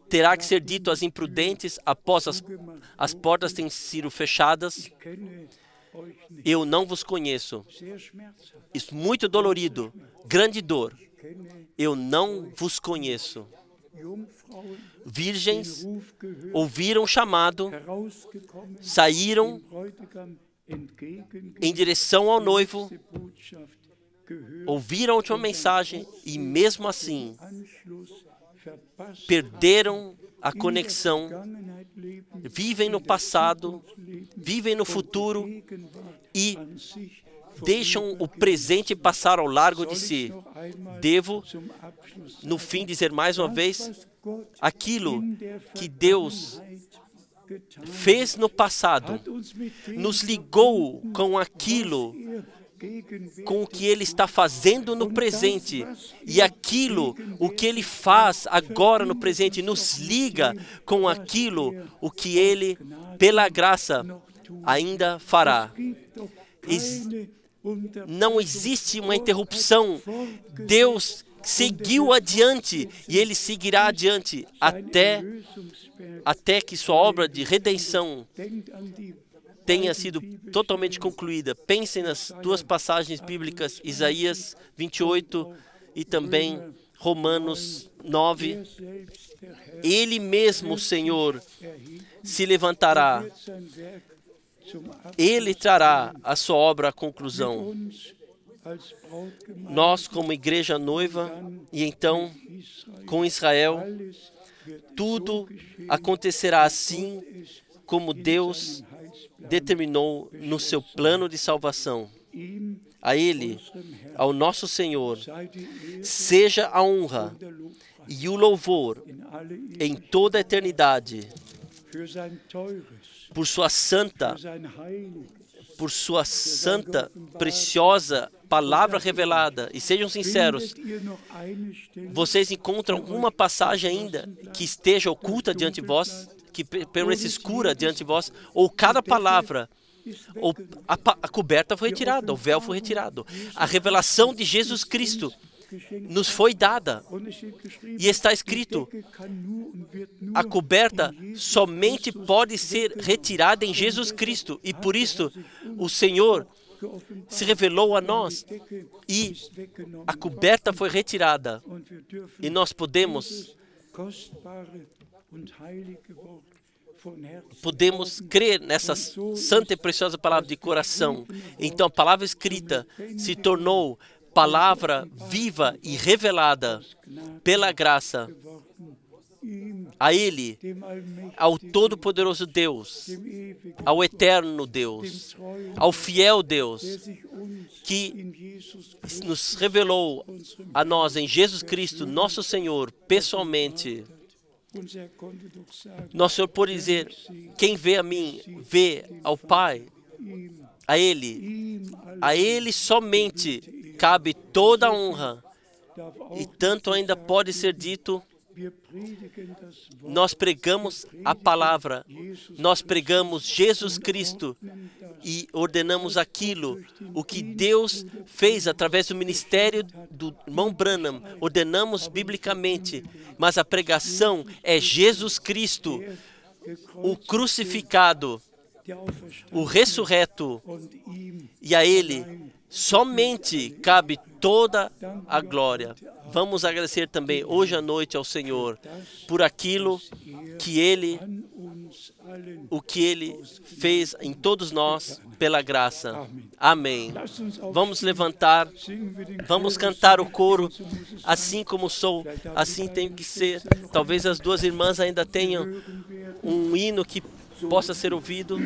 terá que ser dito às imprudentes, após as portas terem sido fechadas: eu não vos conheço. Isso muito dolorido, grande dor. Eu não vos conheço. Virgens ouviram o chamado, saíram em direção ao noivo, ouviram a última mensagem e mesmo assim perderam a conexão, vivem no passado, vivem no futuro e deixam o presente passar ao largo de si. Devo, no fim, dizer mais uma vez, aquilo que Deus fez no passado nos ligou com aquilo com o que Ele está fazendo no presente. E aquilo, o que Ele faz agora no presente, nos liga com aquilo, o que Ele, pela graça, ainda fará. Não existe uma interrupção. Deus seguiu adiante e Ele seguirá adiante até que sua obra de redenção tenha sido totalmente concluída. Pensem nas duas passagens bíblicas, Isaías 28 e também Romanos 9. Ele mesmo, o Senhor, se levantará. Ele trará a sua obra à conclusão. Nós, como igreja noiva, e então com Israel, tudo acontecerá assim como Deus determinou no seu plano de salvação. A Ele, ao nosso Senhor, seja a honra e o louvor em toda a eternidade por sua santa, preciosa palavra revelada. E sejam sinceros, vocês encontram alguma passagem ainda que esteja oculta diante de vós, que permaneça escura diante de vós, ou cada palavra, ou a coberta foi retirada, o véu foi retirado. A revelação de Jesus Cristo nos foi dada. E está escrito, a coberta somente pode ser retirada em Jesus Cristo. E por isso, o Senhor se revelou a nós. E a coberta foi retirada. E nós podemos crer nessa santa e preciosa palavra de coração. Então, a palavra escrita se tornou palavra viva e revelada pela graça. A Ele, ao Todo-Poderoso Deus, ao Eterno Deus, ao fiel Deus, que nos revelou a nós em Jesus Cristo, nosso Senhor, pessoalmente. Nosso Senhor pode dizer, quem vê a mim, vê ao Pai. A Ele somente cabe toda a honra. E tanto ainda pode ser dito, nós pregamos a palavra, nós pregamos Jesus Cristo e ordenamos aquilo, o que Deus fez através do ministério do irmão Branham, ordenamos biblicamente, mas a pregação é Jesus Cristo, o crucificado, o ressurreto, e a Ele somente cabe toda a glória. Vamos agradecer também hoje à noite ao Senhor por aquilo que Ele fez em todos nós pela graça. Amém. Vamos levantar, vamos cantar o coro, assim como sou, assim tem que ser. Talvez as duas irmãs ainda tenham um hino que possa ser ouvido.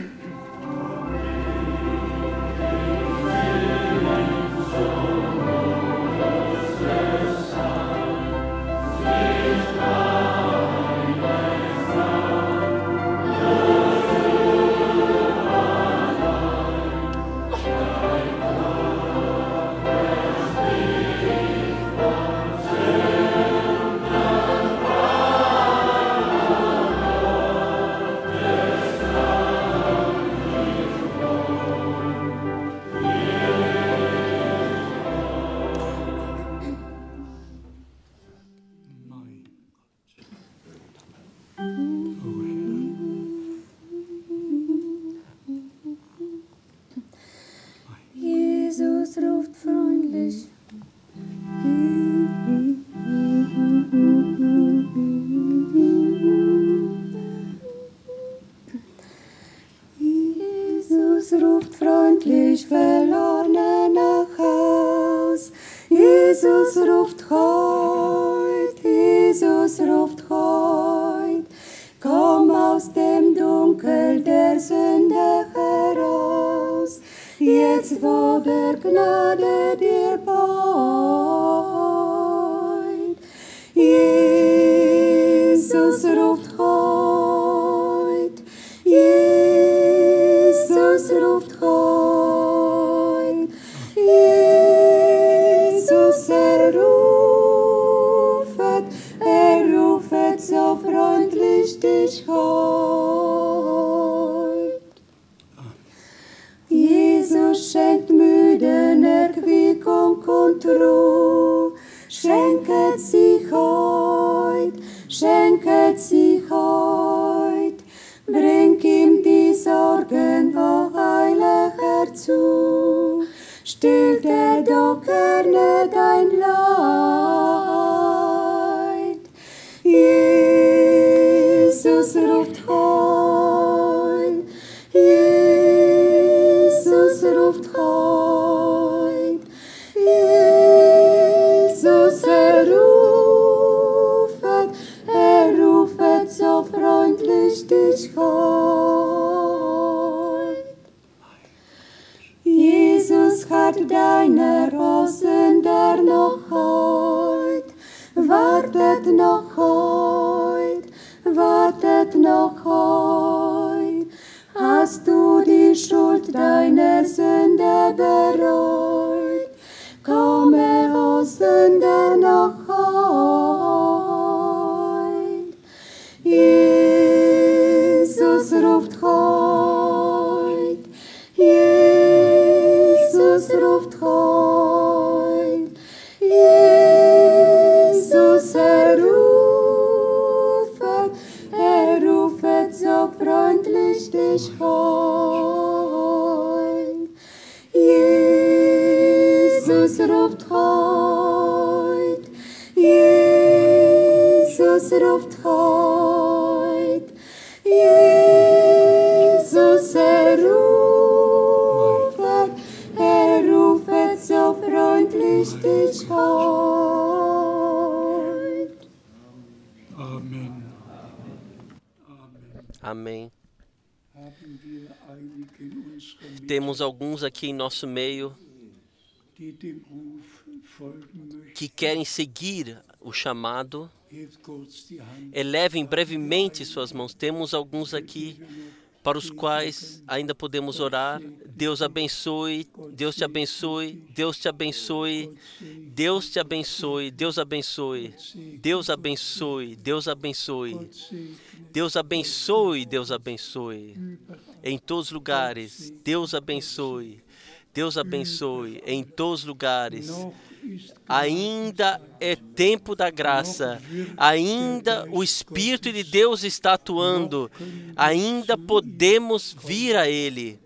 Jesus ruft freundlich. Jesus ruft freundlich Verlorene nach Haus. Jesus ruft heut, Jesus ruft heut. Komm aus dem Dunkel der Sünde heraus. Jetzt, wo der Gnade dir beut. Jesus ruft heut, Jesus ruft heut, schenkt müden Erquickung und Ruhe. Schenket sich heut, bring ihm die Sorgen wo heilig herzu. Stillt er doch gerne dein Leid. Jesus ruft heut, Jesus ruft heut, Jesus rufet so freundlich dich heut. Jesus hat deiner Rosen der noch heut, wartet noch heut. Hast du die Schuld deiner Sünde bereut? Komme, o Sünder, noch heut. Jesus ruft heut, Jesus ruft heut, Jesus rufet so freundlich dich heut. Jesus ruft heut, Jesus ruft heut, Jesus rufet so freundlich dich heut. Amen. Amém. Haben wir einige in unserer Mitte, Temos alguns aqui em nosso meio die dem Ruf folgen möchten? que querem seguir o chamado. Hebt kurz die Hand. Elevem brevemente suas mãos. Temos alguns aqui para os quais ainda podemos orar. Deus abençoe, Deus te abençoe, Deus te abençoe, Deus te abençoe, Deus abençoe, Deus abençoe, Deus abençoe, Deus abençoe, Deus abençoe. Em todos os lugares, Deus abençoe, Deus abençoe, em todos os lugares. Ainda é tempo da graça, ainda o Espírito de Deus está atuando, ainda podemos vir a Ele.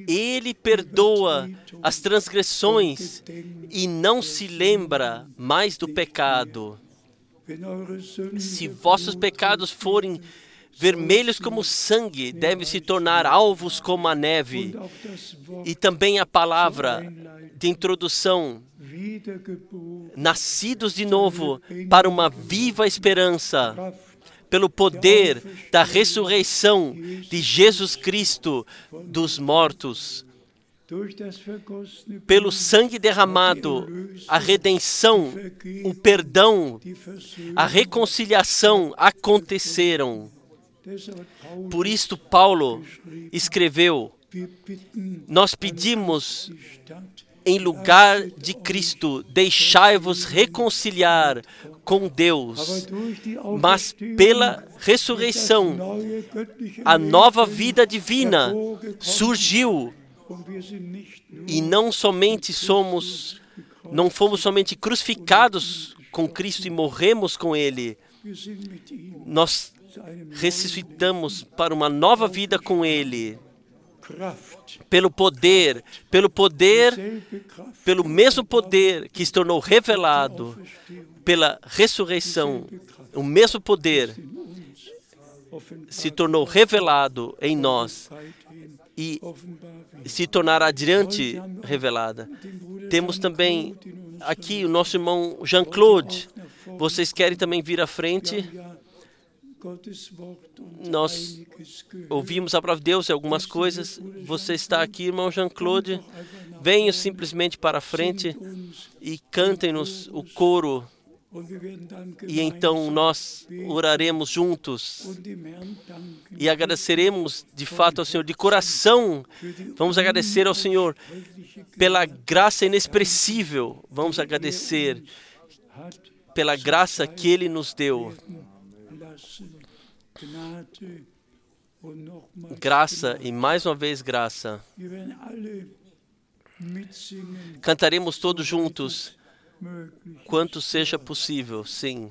Ele perdoa as transgressões e não se lembra mais do pecado. Se vossos pecados forem vermelhos como sangue, devem se tornar alvos como a neve. E também a palavra de introdução, nascidos de novo para uma viva esperança, pelo poder da ressurreição de Jesus Cristo dos mortos, pelo sangue derramado, a redenção, o perdão, a reconciliação aconteceram. Por isto Paulo escreveu: nós pedimos, em lugar de Cristo, deixai-vos reconciliar com Deus, mas pela ressurreição, a nova vida divina surgiu, e não fomos somente crucificados com Cristo e morremos com Ele, nós ressuscitamos para uma nova vida com Ele, pelo mesmo poder que se tornou revelado pela ressurreição. O mesmo poder se tornou revelado em nós e se tornará adiante revelada. Temos também aqui o nosso irmão Jean-Claude. Vocês querem também vir à frente? Nós ouvimos a palavra de Deus e algumas coisas. Você está aqui, irmão Jean-Claude. Venham simplesmente para a frente e cantem-nos o coro. E então nós oraremos juntos e agradeceremos de fato ao Senhor de coração. Vamos agradecer ao Senhor pela graça inexpressível. Vamos agradecer pela graça que Ele nos deu. Graça e mais uma vez graça. Cantaremos todos juntos, quanto seja possível, sim.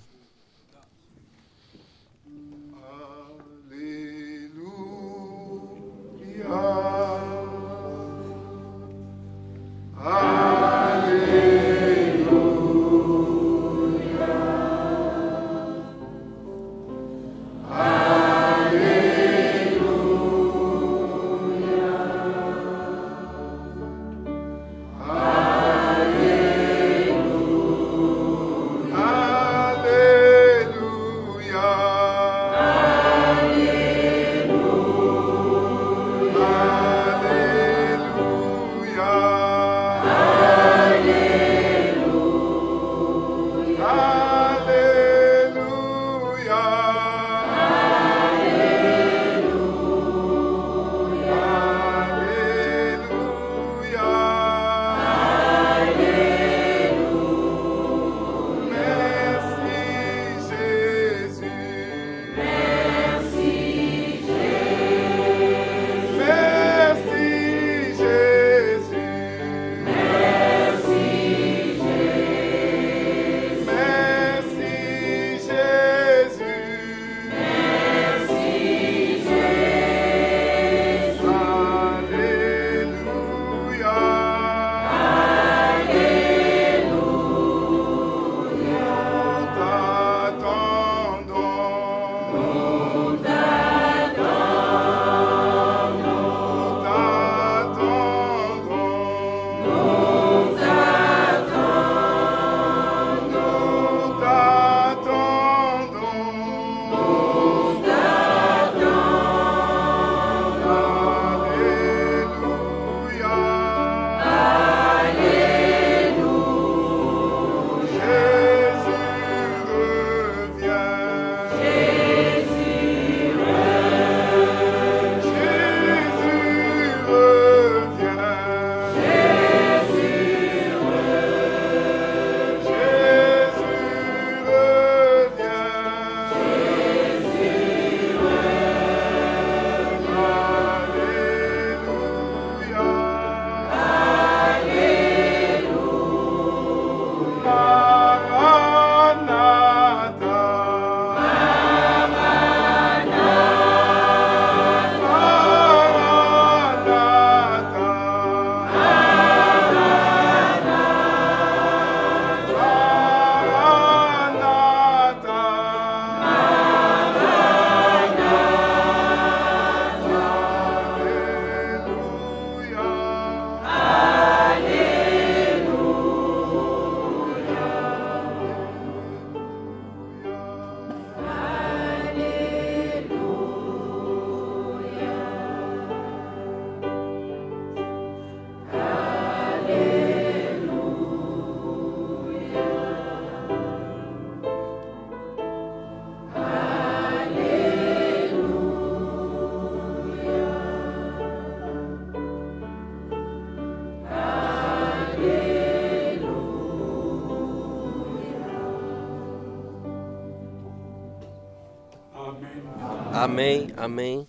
Amém, amém.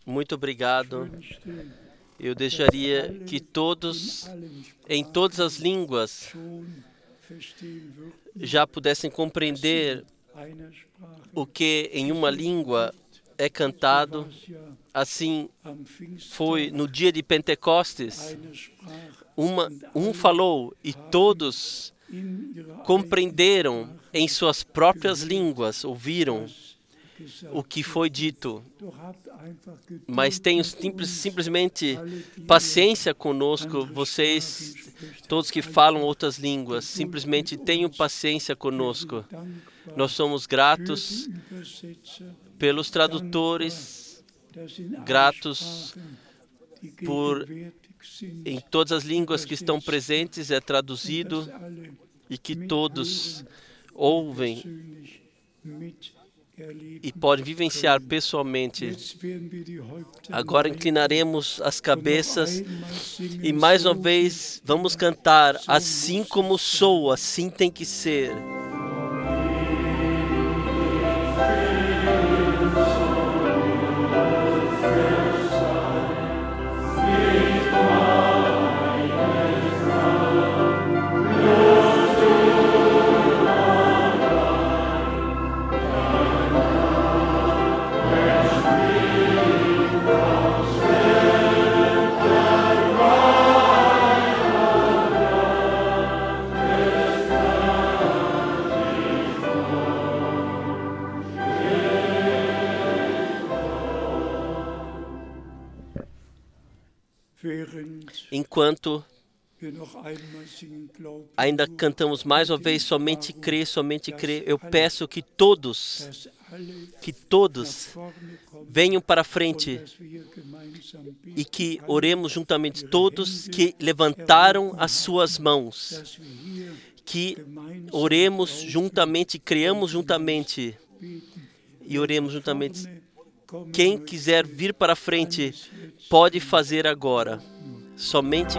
Muito obrigado. Eu desejaria que todos, em todas as línguas, já pudessem compreender o que em uma língua é cantado. Assim foi no dia de Pentecostes. Um falou e todos compreenderam em suas próprias línguas, ouviram o que foi dito. Mas tenham simplesmente paciência conosco, vocês, todos que falam outras línguas, simplesmente tenham paciência conosco. Nós somos gratos pelos tradutores, gratos por em todas as línguas que estão presentes é traduzido e que todos ouvem e podem vivenciar pessoalmente. Agora inclinaremos as cabeças e mais uma vez vamos cantar assim como sou, assim tem que ser. Sichtbar enquanto ainda cantamos mais uma vez, somente crê, eu peço que todos venham para a frente e que oremos juntamente, todos que levantaram as suas mãos, que oremos juntamente, creamos juntamente e oremos juntamente. Quem quiser vir para a frente, pode fazer agora. Somente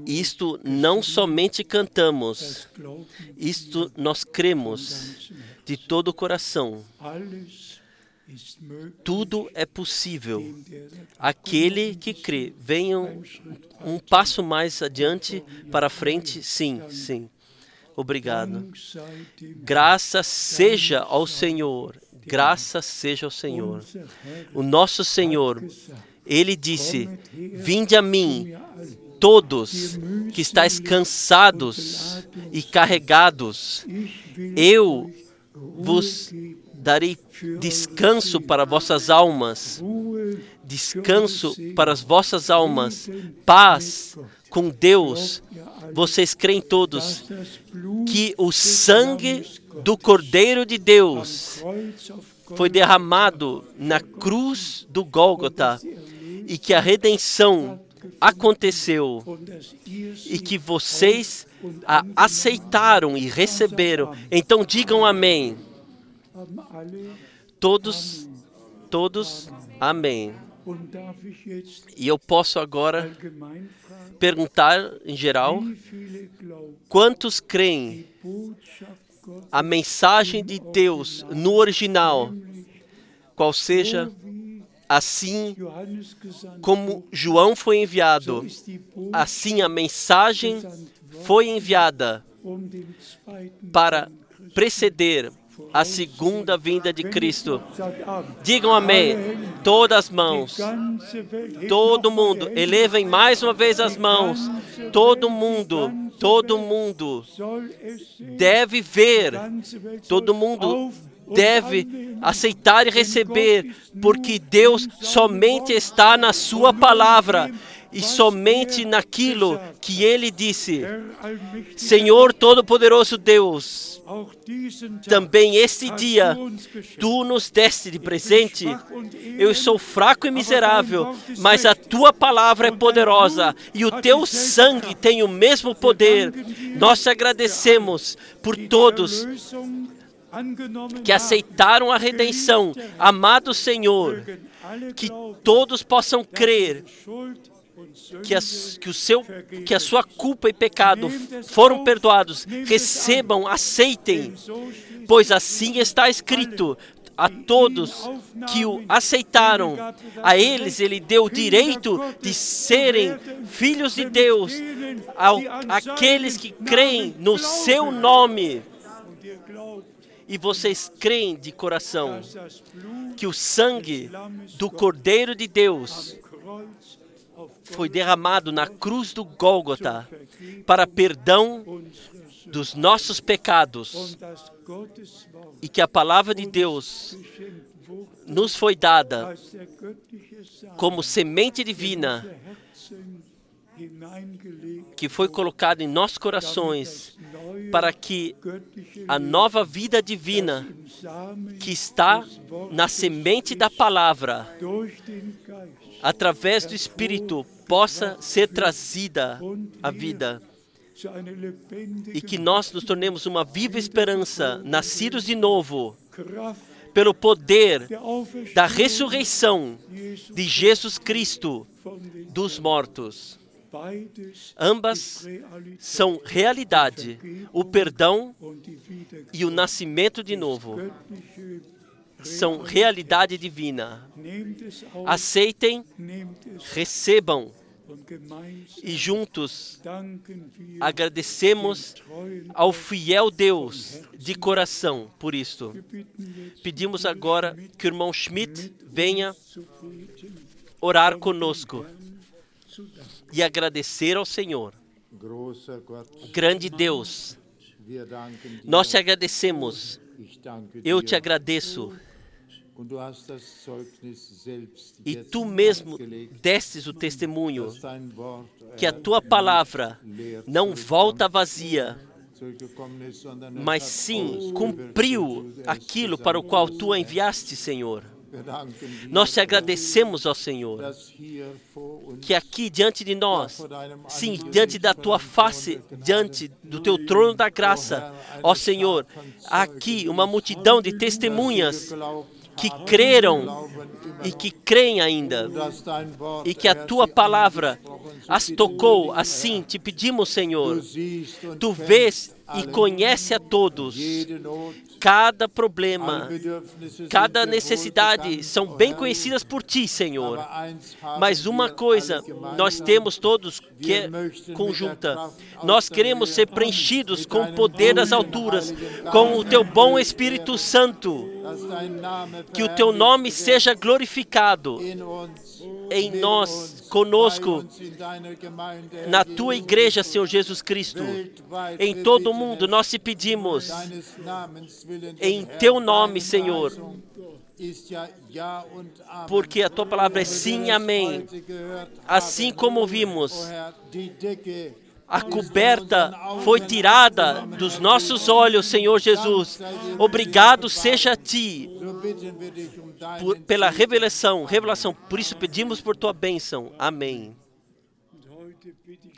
isto não somente cantamos, isto nós cremos de todo o coração. Tudo é possível. Aquele que crê, venham um passo mais adiante, para frente, sim, sim. Obrigado. Graças seja ao Senhor, graças seja ao Senhor. O nosso Senhor, Ele disse, vinde a mim, todos que estáis cansados e carregados, eu vos darei descanso para vossas almas, descanso para as vossas almas, paz com Deus. Vocês creem todos que o sangue do Cordeiro de Deus foi derramado na cruz do Gólgota e que a redenção aconteceu e que vocês a aceitaram e receberam. Então digam amém. Todos, amém. E eu posso agora perguntar em geral, quantos creem a mensagem de Deus no original, qual seja, assim como João foi enviado, assim a mensagem foi enviada para preceder a segunda vinda de Cristo. Digam amém. Todas as mãos. Todo mundo. Elevem mais uma vez as mãos. Todo mundo deve ver. Todo mundo deve aceitar e receber, porque Deus somente está na sua palavra e somente naquilo que Ele disse. Senhor Todo-Poderoso Deus, também este dia, Tu nos deste de presente. Eu sou fraco e miserável, mas a Tua palavra é poderosa e o Teu sangue tem o mesmo poder. Nós te agradecemos por todos que aceitaram a redenção. Amado Senhor, que todos possam crer que a sua culpa e pecado foram perdoados. Recebam, aceitem, pois assim está escrito. A todos que o aceitaram, a eles Ele deu o direito de serem filhos de Deus, aqueles que creem no Seu nome. E vocês creem de coração que o sangue do Cordeiro de Deus foi derramado na cruz do Gólgota para perdão dos nossos pecados, e que a palavra de Deus nos foi dada como semente divina que foi colocada em nossos corações para que a nova vida divina que está na semente da palavra, através do Espírito, possa ser trazida à vida. E que nós nos tornemos uma viva esperança, nascidos de novo, pelo poder da ressurreição de Jesus Cristo dos mortos. Ambas são realidade, o perdão e o nascimento de novo. São realidade divina. Aceitem, recebam e juntos agradecemos ao fiel Deus de coração por isto. Pedimos agora que o irmão Schmidt venha orar conosco e agradecer ao Senhor. Grande Deus, nós te agradecemos. Eu te agradeço. E tu mesmo destes o testemunho que a tua palavra não volta vazia, mas sim cumpriu aquilo para o qual tu a enviaste, Senhor. Nós te agradecemos, ó Senhor, que aqui diante de nós, sim, diante da tua face, diante do teu trono da graça, ó Senhor, há aqui uma multidão de testemunhas que creram e que creem ainda, e que a tua palavra as tocou. Assim te pedimos, Senhor, tu vês e conhece a todos. Cada problema, cada necessidade são bem conhecidas por ti, Senhor. Mas uma coisa nós temos todos que é conjunta. Nós queremos ser preenchidos com o poder das alturas, com o teu bom Espírito Santo. Que o teu nome seja glorificado em nós, conosco, na tua igreja, Senhor Jesus Cristo. Em todo o mundo nós te pedimos, em teu nome, Senhor, porque a tua palavra é sim e amém. Assim como vimos, a coberta foi tirada dos nossos olhos, Senhor Jesus. Obrigado seja a ti pela revelação. Por isso pedimos por tua bênção. Amém.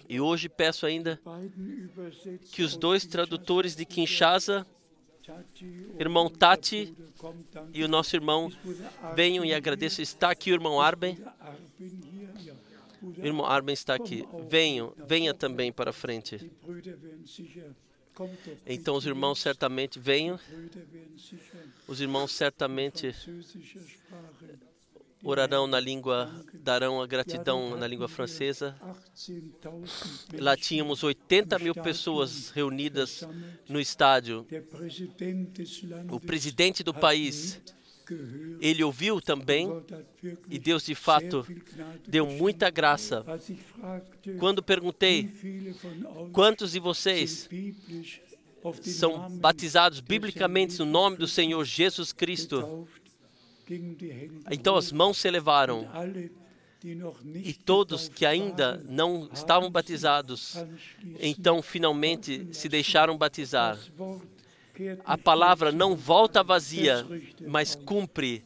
E hoje peço ainda que os dois tradutores de Kinshasa, irmão Tati e o nosso irmão, venham, e agradeço. Está aqui o irmão Arben. O irmão Arben está aqui. Venha também para frente. Então os irmãos certamente venham. Os irmãos certamente orarão na língua, darão a gratidão na língua francesa. Lá tínhamos 80 mil pessoas reunidas no estádio. O presidente do país, ele ouviu também, e Deus de fato deu muita graça. Quando perguntei quantos de vocês são batizados biblicamente no nome do Senhor Jesus Cristo, então as mãos se elevaram, e todos que ainda não estavam batizados, então finalmente se deixaram batizar. A palavra não volta vazia, mas cumpre.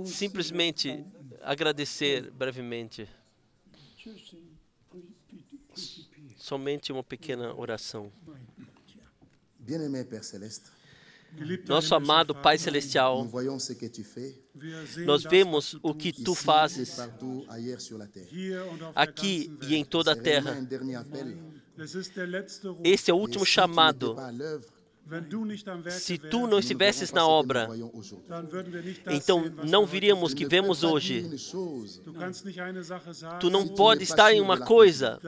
Simplesmente agradecer brevemente. Somente uma pequena oração. Nosso amado Pai Celestial, nós vemos o que Tu fazes aqui e em toda a terra. Este é o último chamado. Se Tu não estivesses na obra, então não viríamos o que vemos hoje. Tu não podes estar em uma coisa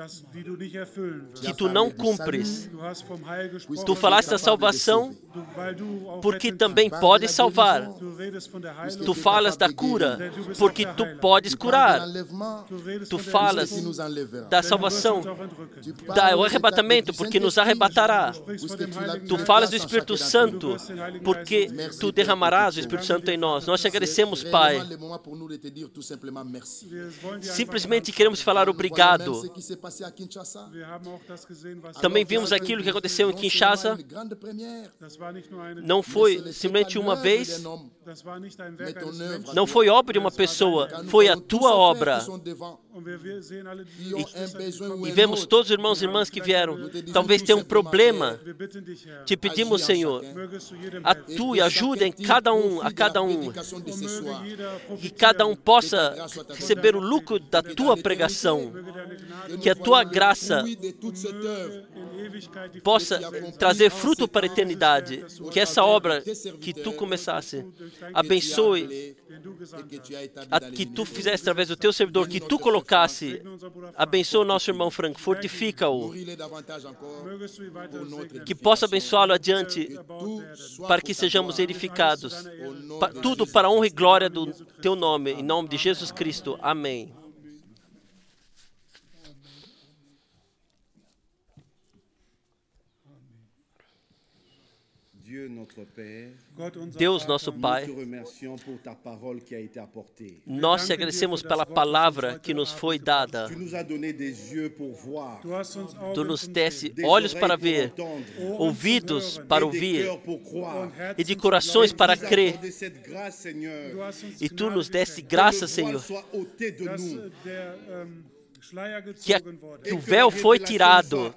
que Tu não cumpres. Tu falaste da salvação porque também podes salvar. Tu falas da cura porque Tu podes curar. Tu falas da salvação, do arrebatamento porque nos arrebatará. Tu falas do Espírito Santo, porque Tu derramarás o Espírito Santo em nós. Nós te agradecemos, Pai. Simplesmente queremos falar obrigado. Também vimos aquilo que aconteceu em Kinshasa. Não foi simplesmente uma vez, não foi obra de uma pessoa, foi a Tua obra. E vemos todos os irmãos e irmãs que vieram. Talvez tenham um problema. Te pedimos, Senhor, atue, ajude em a cada um. Que cada um possa receber o lucro da Tua pregação. Que a Tua graça possa trazer fruto para a eternidade. Que essa obra que Tu começasse, abençoe, que Tu fizesse através do Teu servidor, que Tu colocasse, abençoe o nosso irmão Frank, fortifica-o, que possa abençoá-lo adiante, para que sejamos edificados, tudo para a honra e glória do Teu nome, em nome de Jesus Cristo. Amém. Deus, nosso Pai, nós te agradecemos pela palavra que nos foi dada. Tu nos deste olhos para ver, ouvidos para ouvir e de corações para crer. E Tu nos deste graça, Senhor, que o véu foi tirado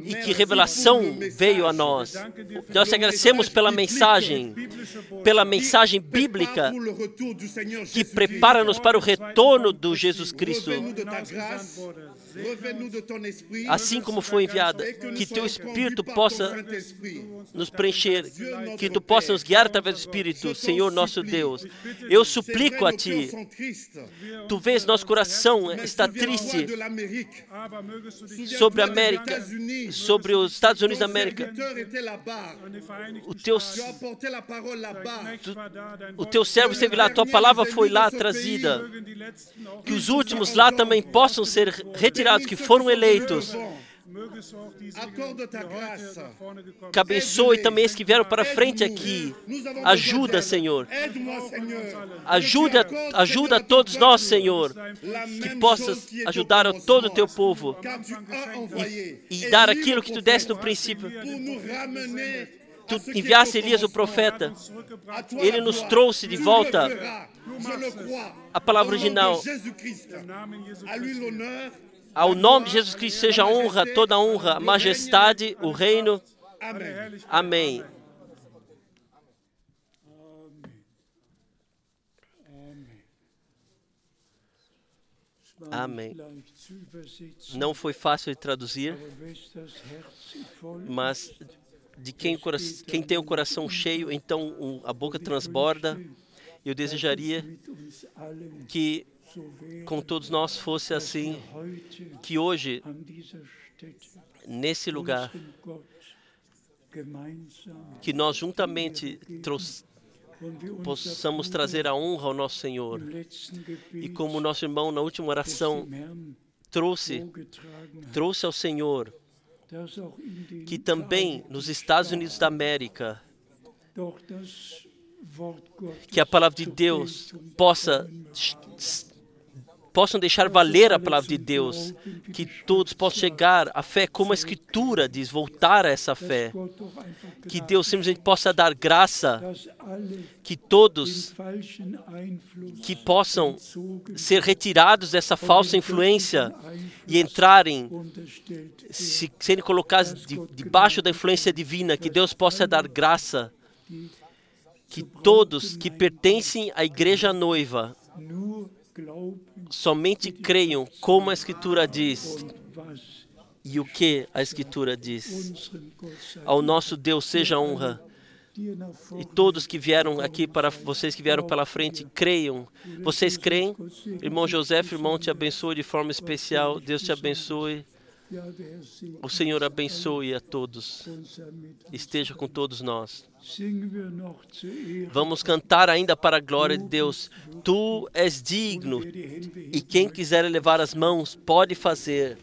e que revelação veio a nós. Nós te agradecemos pela mensagem bíblica que prepara-nos para o retorno do Jesus Cristo. Assim como foi enviada, que Teu Espírito possa nos preencher, que Tu possa nos guiar através do Espírito, Senhor nosso Deus. Eu suplico a Ti, Tu vês nosso coração está triste sobre a América, sobre os Estados Unidos da América. O Teu servo esteve lá, a Tua palavra foi lá trazida. Que os últimos lá também possam ser retirados, que foram eleitos. Que abençoe também esses que vieram para frente aqui. Ajuda, Senhor. Ajuda a todos nós, Senhor. Que possas ajudar a todo o Teu povo. E dar aquilo que Tu deste no princípio. Tu enviaste Elias, o profeta. Ele nos trouxe de volta a palavra original. Ao nome de Jesus Cristo seja a honra, toda a honra, a majestade, o reino. Amém. Amém. Não foi fácil de traduzir, mas de quem tem o coração cheio, então a boca transborda. Eu desejaria que com todos nós fosse assim, que hoje, nesse lugar, que nós juntamente possamos trazer a honra ao nosso Senhor. E como o nosso irmão na última oração trouxe ao Senhor, que também nos Estados Unidos da América, que a palavra de Deus possam deixar valer a palavra de Deus, que todos possam chegar à fé como a Escritura diz, voltar a essa fé, que Deus simplesmente possa dar graça, que todos que possam ser retirados dessa falsa influência e entrarem, serem colocados debaixo da influência divina, que Deus possa dar graça, que todos que pertencem à igreja noiva somente creiam como a Escritura diz e o que a Escritura diz. Ao nosso Deus seja a honra. E todos que vieram aqui, para vocês que vieram pela frente, creiam. Vocês creem? Irmão José, irmão, te abençoe de forma especial. Deus te abençoe. O Senhor abençoe a todos. Esteja com todos nós. Vamos cantar ainda para a glória de Deus. Tu és digno. E quem quiser elevar as mãos, pode fazer.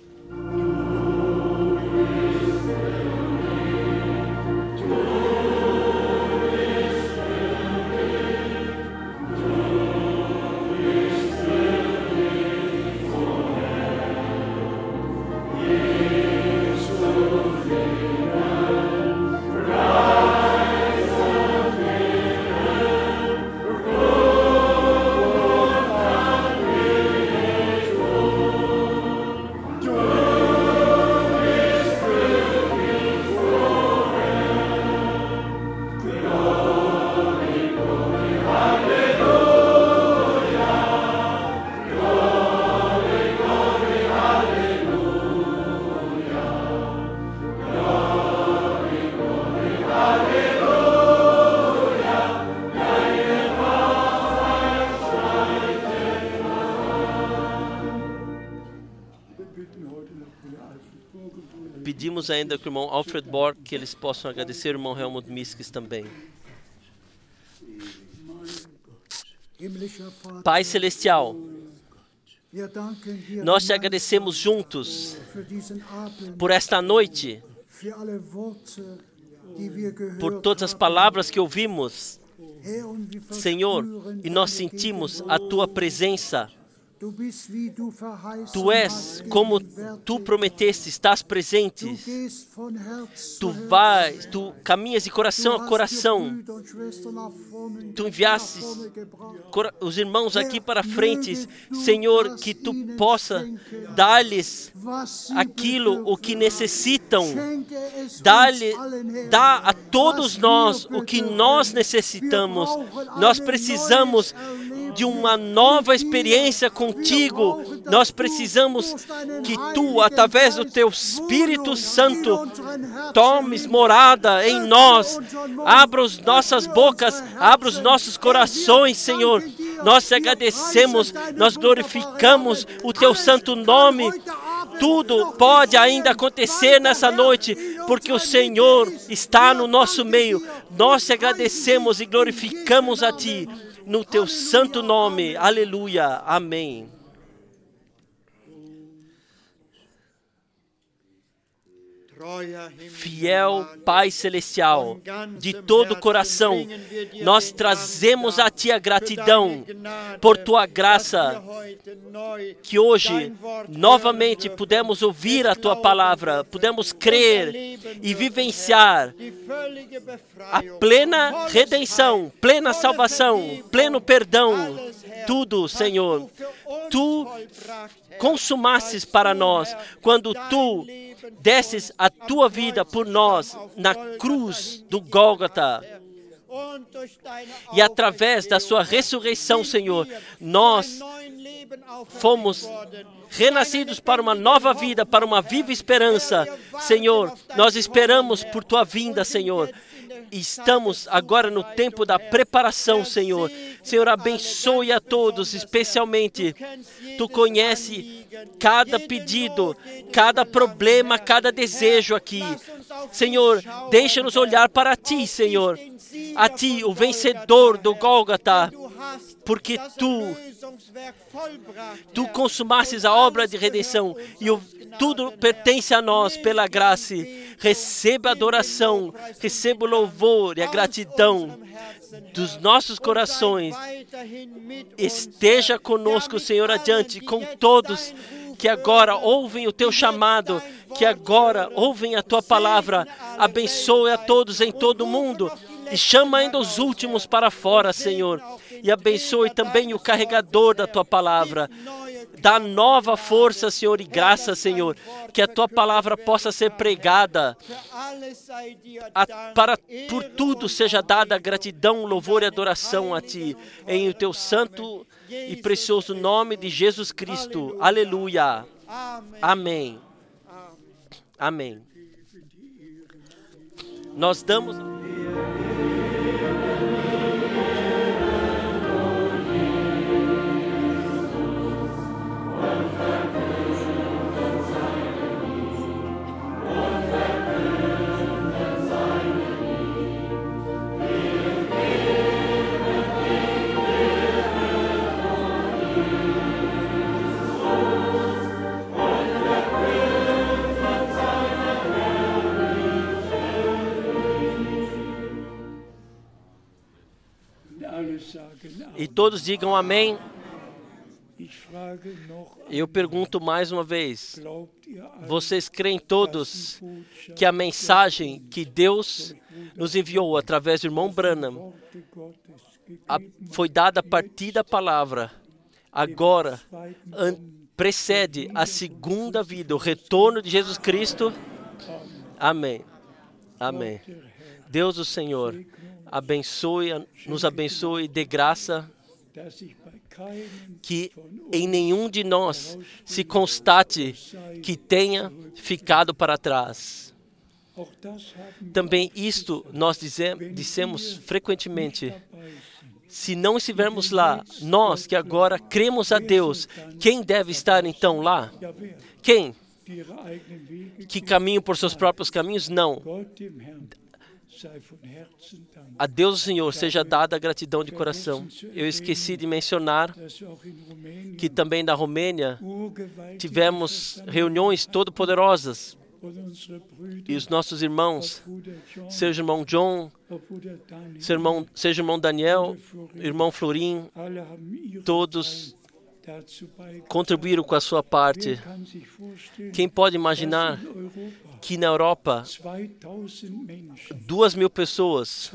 pedimos ainda que o irmão Alfred Borg, que eles possam agradecer o irmão Helmut Miskis também. Pai Celestial, nós te agradecemos juntos por esta noite, por todas as palavras que ouvimos, Senhor, e nós sentimos a Tua presença. Tu és como Tu prometeste, estás presente. Tu caminhas de coração a coração. Tu enviastes os irmãos aqui para frente, Senhor, que Tu possa dar-lhes aquilo o que necessitam. Dá a todos nós o que nós necessitamos. Nós precisamos de uma nova experiência contigo. Nós precisamos que Tu, através do Teu Espírito Santo, tomes morada em nós. Abra as nossas bocas, abra os nossos corações, Senhor. Nós te agradecemos, nós glorificamos o Teu santo nome. Tudo pode ainda acontecer nessa noite, porque o Senhor está no nosso meio. Nós te agradecemos e glorificamos a Ti. No Teu santo nome, aleluia, amém. Fiel Pai Celestial, de todo o coração, nós trazemos a Ti a gratidão por Tua graça, que hoje, novamente, pudemos ouvir a Tua palavra, pudemos crer e vivenciar a plena redenção, plena salvação, pleno perdão, tudo, Senhor. Tu consumastes para nós, quando Tu desses a Tua vida por nós na cruz do Gólgota. E através da Sua ressurreição, Senhor, nós fomos renascidos para uma nova vida, para uma viva esperança. Senhor, nós esperamos por Tua vinda, Senhor. E estamos agora no tempo da preparação, Senhor. Senhor, abençoe a todos, especialmente. Tu conhece cada pedido, cada problema, cada desejo aqui. Senhor, deixa-nos olhar para Ti, Senhor. A Ti, o vencedor do Gólgota, porque Tu consumastes a obra de redenção e tudo pertence a nós pela graça. Receba a adoração, receba o louvor e a gratidão dos nossos corações. Esteja conosco, Senhor, adiante, com todos que agora ouvem o Teu chamado, que agora ouvem a Tua palavra. Abençoe a todos em todo o mundo e chama ainda os últimos para fora, Senhor. E abençoe também o carregador da Tua palavra. Dá nova força, Senhor, e graça, Senhor, que a Tua palavra possa ser pregada. Por tudo seja dada gratidão, louvor e adoração a Ti, em o Teu santo e precioso nome de Jesus Cristo. Aleluia. Amém. Amém. Nós damos... E todos digam amém. Eu pergunto mais uma vez, vocês creem todos que a mensagem que Deus nos enviou através do irmão Branham foi dada a partir da palavra, agora precede a segunda vida, o retorno de Jesus Cristo? Amém. Amém. Deus o Senhor nos abençoe e dê graça que em nenhum de nós se constate que tenha ficado para trás. Também isto nós dissemos frequentemente. Se não estivermos lá, nós que agora cremos a Deus, quem deve estar então lá? Quem? die ihre eigenen Wege que caminham por seus próprios caminhos. Não. Gott dem Herrn sei von Herzen Dank, A Deus, o Senhor, seja dada a gratidão de coração. Eu esqueci de mencionar dass auch in Rumänien que também na Romênia urgewaltige tivemos Versammlungen reuniões todo-poderosas. und unsere Brüder, E os nossos irmãos, Bruder John, seu irmão John, Bruder Daniel, seu irmão Daniel, irmão Florim, alle haben ihre todos Teil dazu beigetragen. contribuíram com a sua parte. Wer kann sich vorstellen, Quem pode imaginar dass in Europa que na Europa 2000 Menschen, 2.000 pessoas,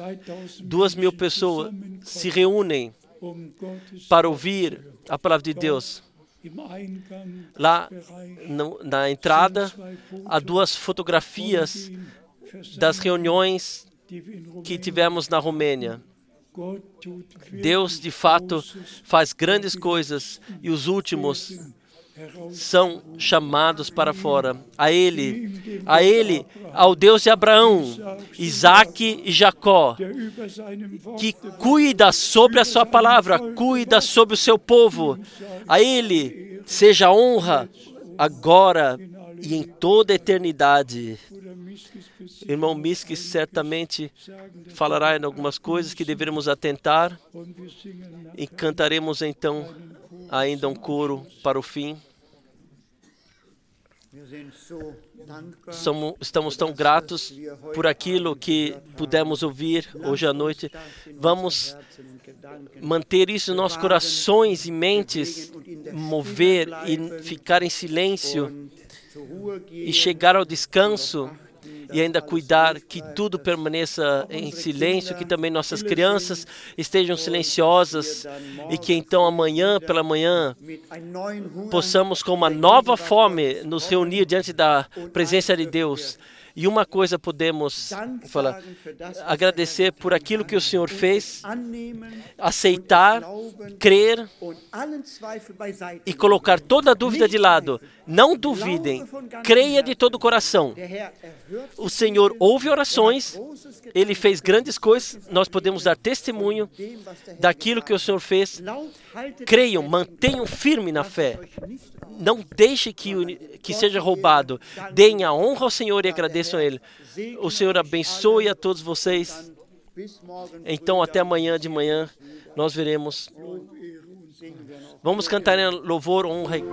2000 pessoas se zusammenkommen, reúnem um Gottes para ouvir a palavra de Deus? im Eingang Lá des Bereichs na entrada zwei há Fotos 2 fotografias den das Versammlungen, reuniões die wir in que Rumänien tivemos na Romênia. Gott tut Deus, de wirklich fato, Großes, faz grandes coisas e os últimos heraus são chamados para fora. A Ele, ao Deus de Abraão, Isaque e Jacó, der über seinem Wort que cuida sobre a sua palavra, cuida sobre o seu povo. A Ele seja a honra agora e em toda a eternidade. Bruder Miskis besitzt, Irmão Miskis certamente falará em algumas coisas que devemos atentar und wir singen nach e cantaremos então ainda um coro para o fim. Wir sind so dankbar, Estamos tão gratos por aquilo que pudemos ouvir hoje à noite. Vamos manter isso em nossos corações e mentes, mover e ficar em silêncio zur Ruhe gehen, e chegar ao descanso e ainda cuidar que tudo permaneça em silêncio, que também nossas crianças estejam silenciosas e que então amanhã pela manhã mit einem neuen Hunger possamos com uma nova fome nos reunir diante da presença de Deus. E uma coisa podemos Dank falar, sagen für das, was agradecer por aquilo que o Senhor fez, annehmen aceitar, glauben crer und allen Zweifel beiseite e colocar toda a dúvida de lado. Não duvidem, creia de todo o coração. Der Herr erhört O Senhor ouve orações, Ele fez grandes coisas, nós podemos dar testemunho dem, was der Herr daquilo que o Senhor fez. laut haltet Creiam, mantenham firme na fé. Não deixe que seja roubado. Deem a honra ao Senhor e agradeçam a Ele. O Senhor abençoe a todos vocês. bis morgen Então, até amanhã de manhã, nós veremos. Vamos cantar em louvor, honra e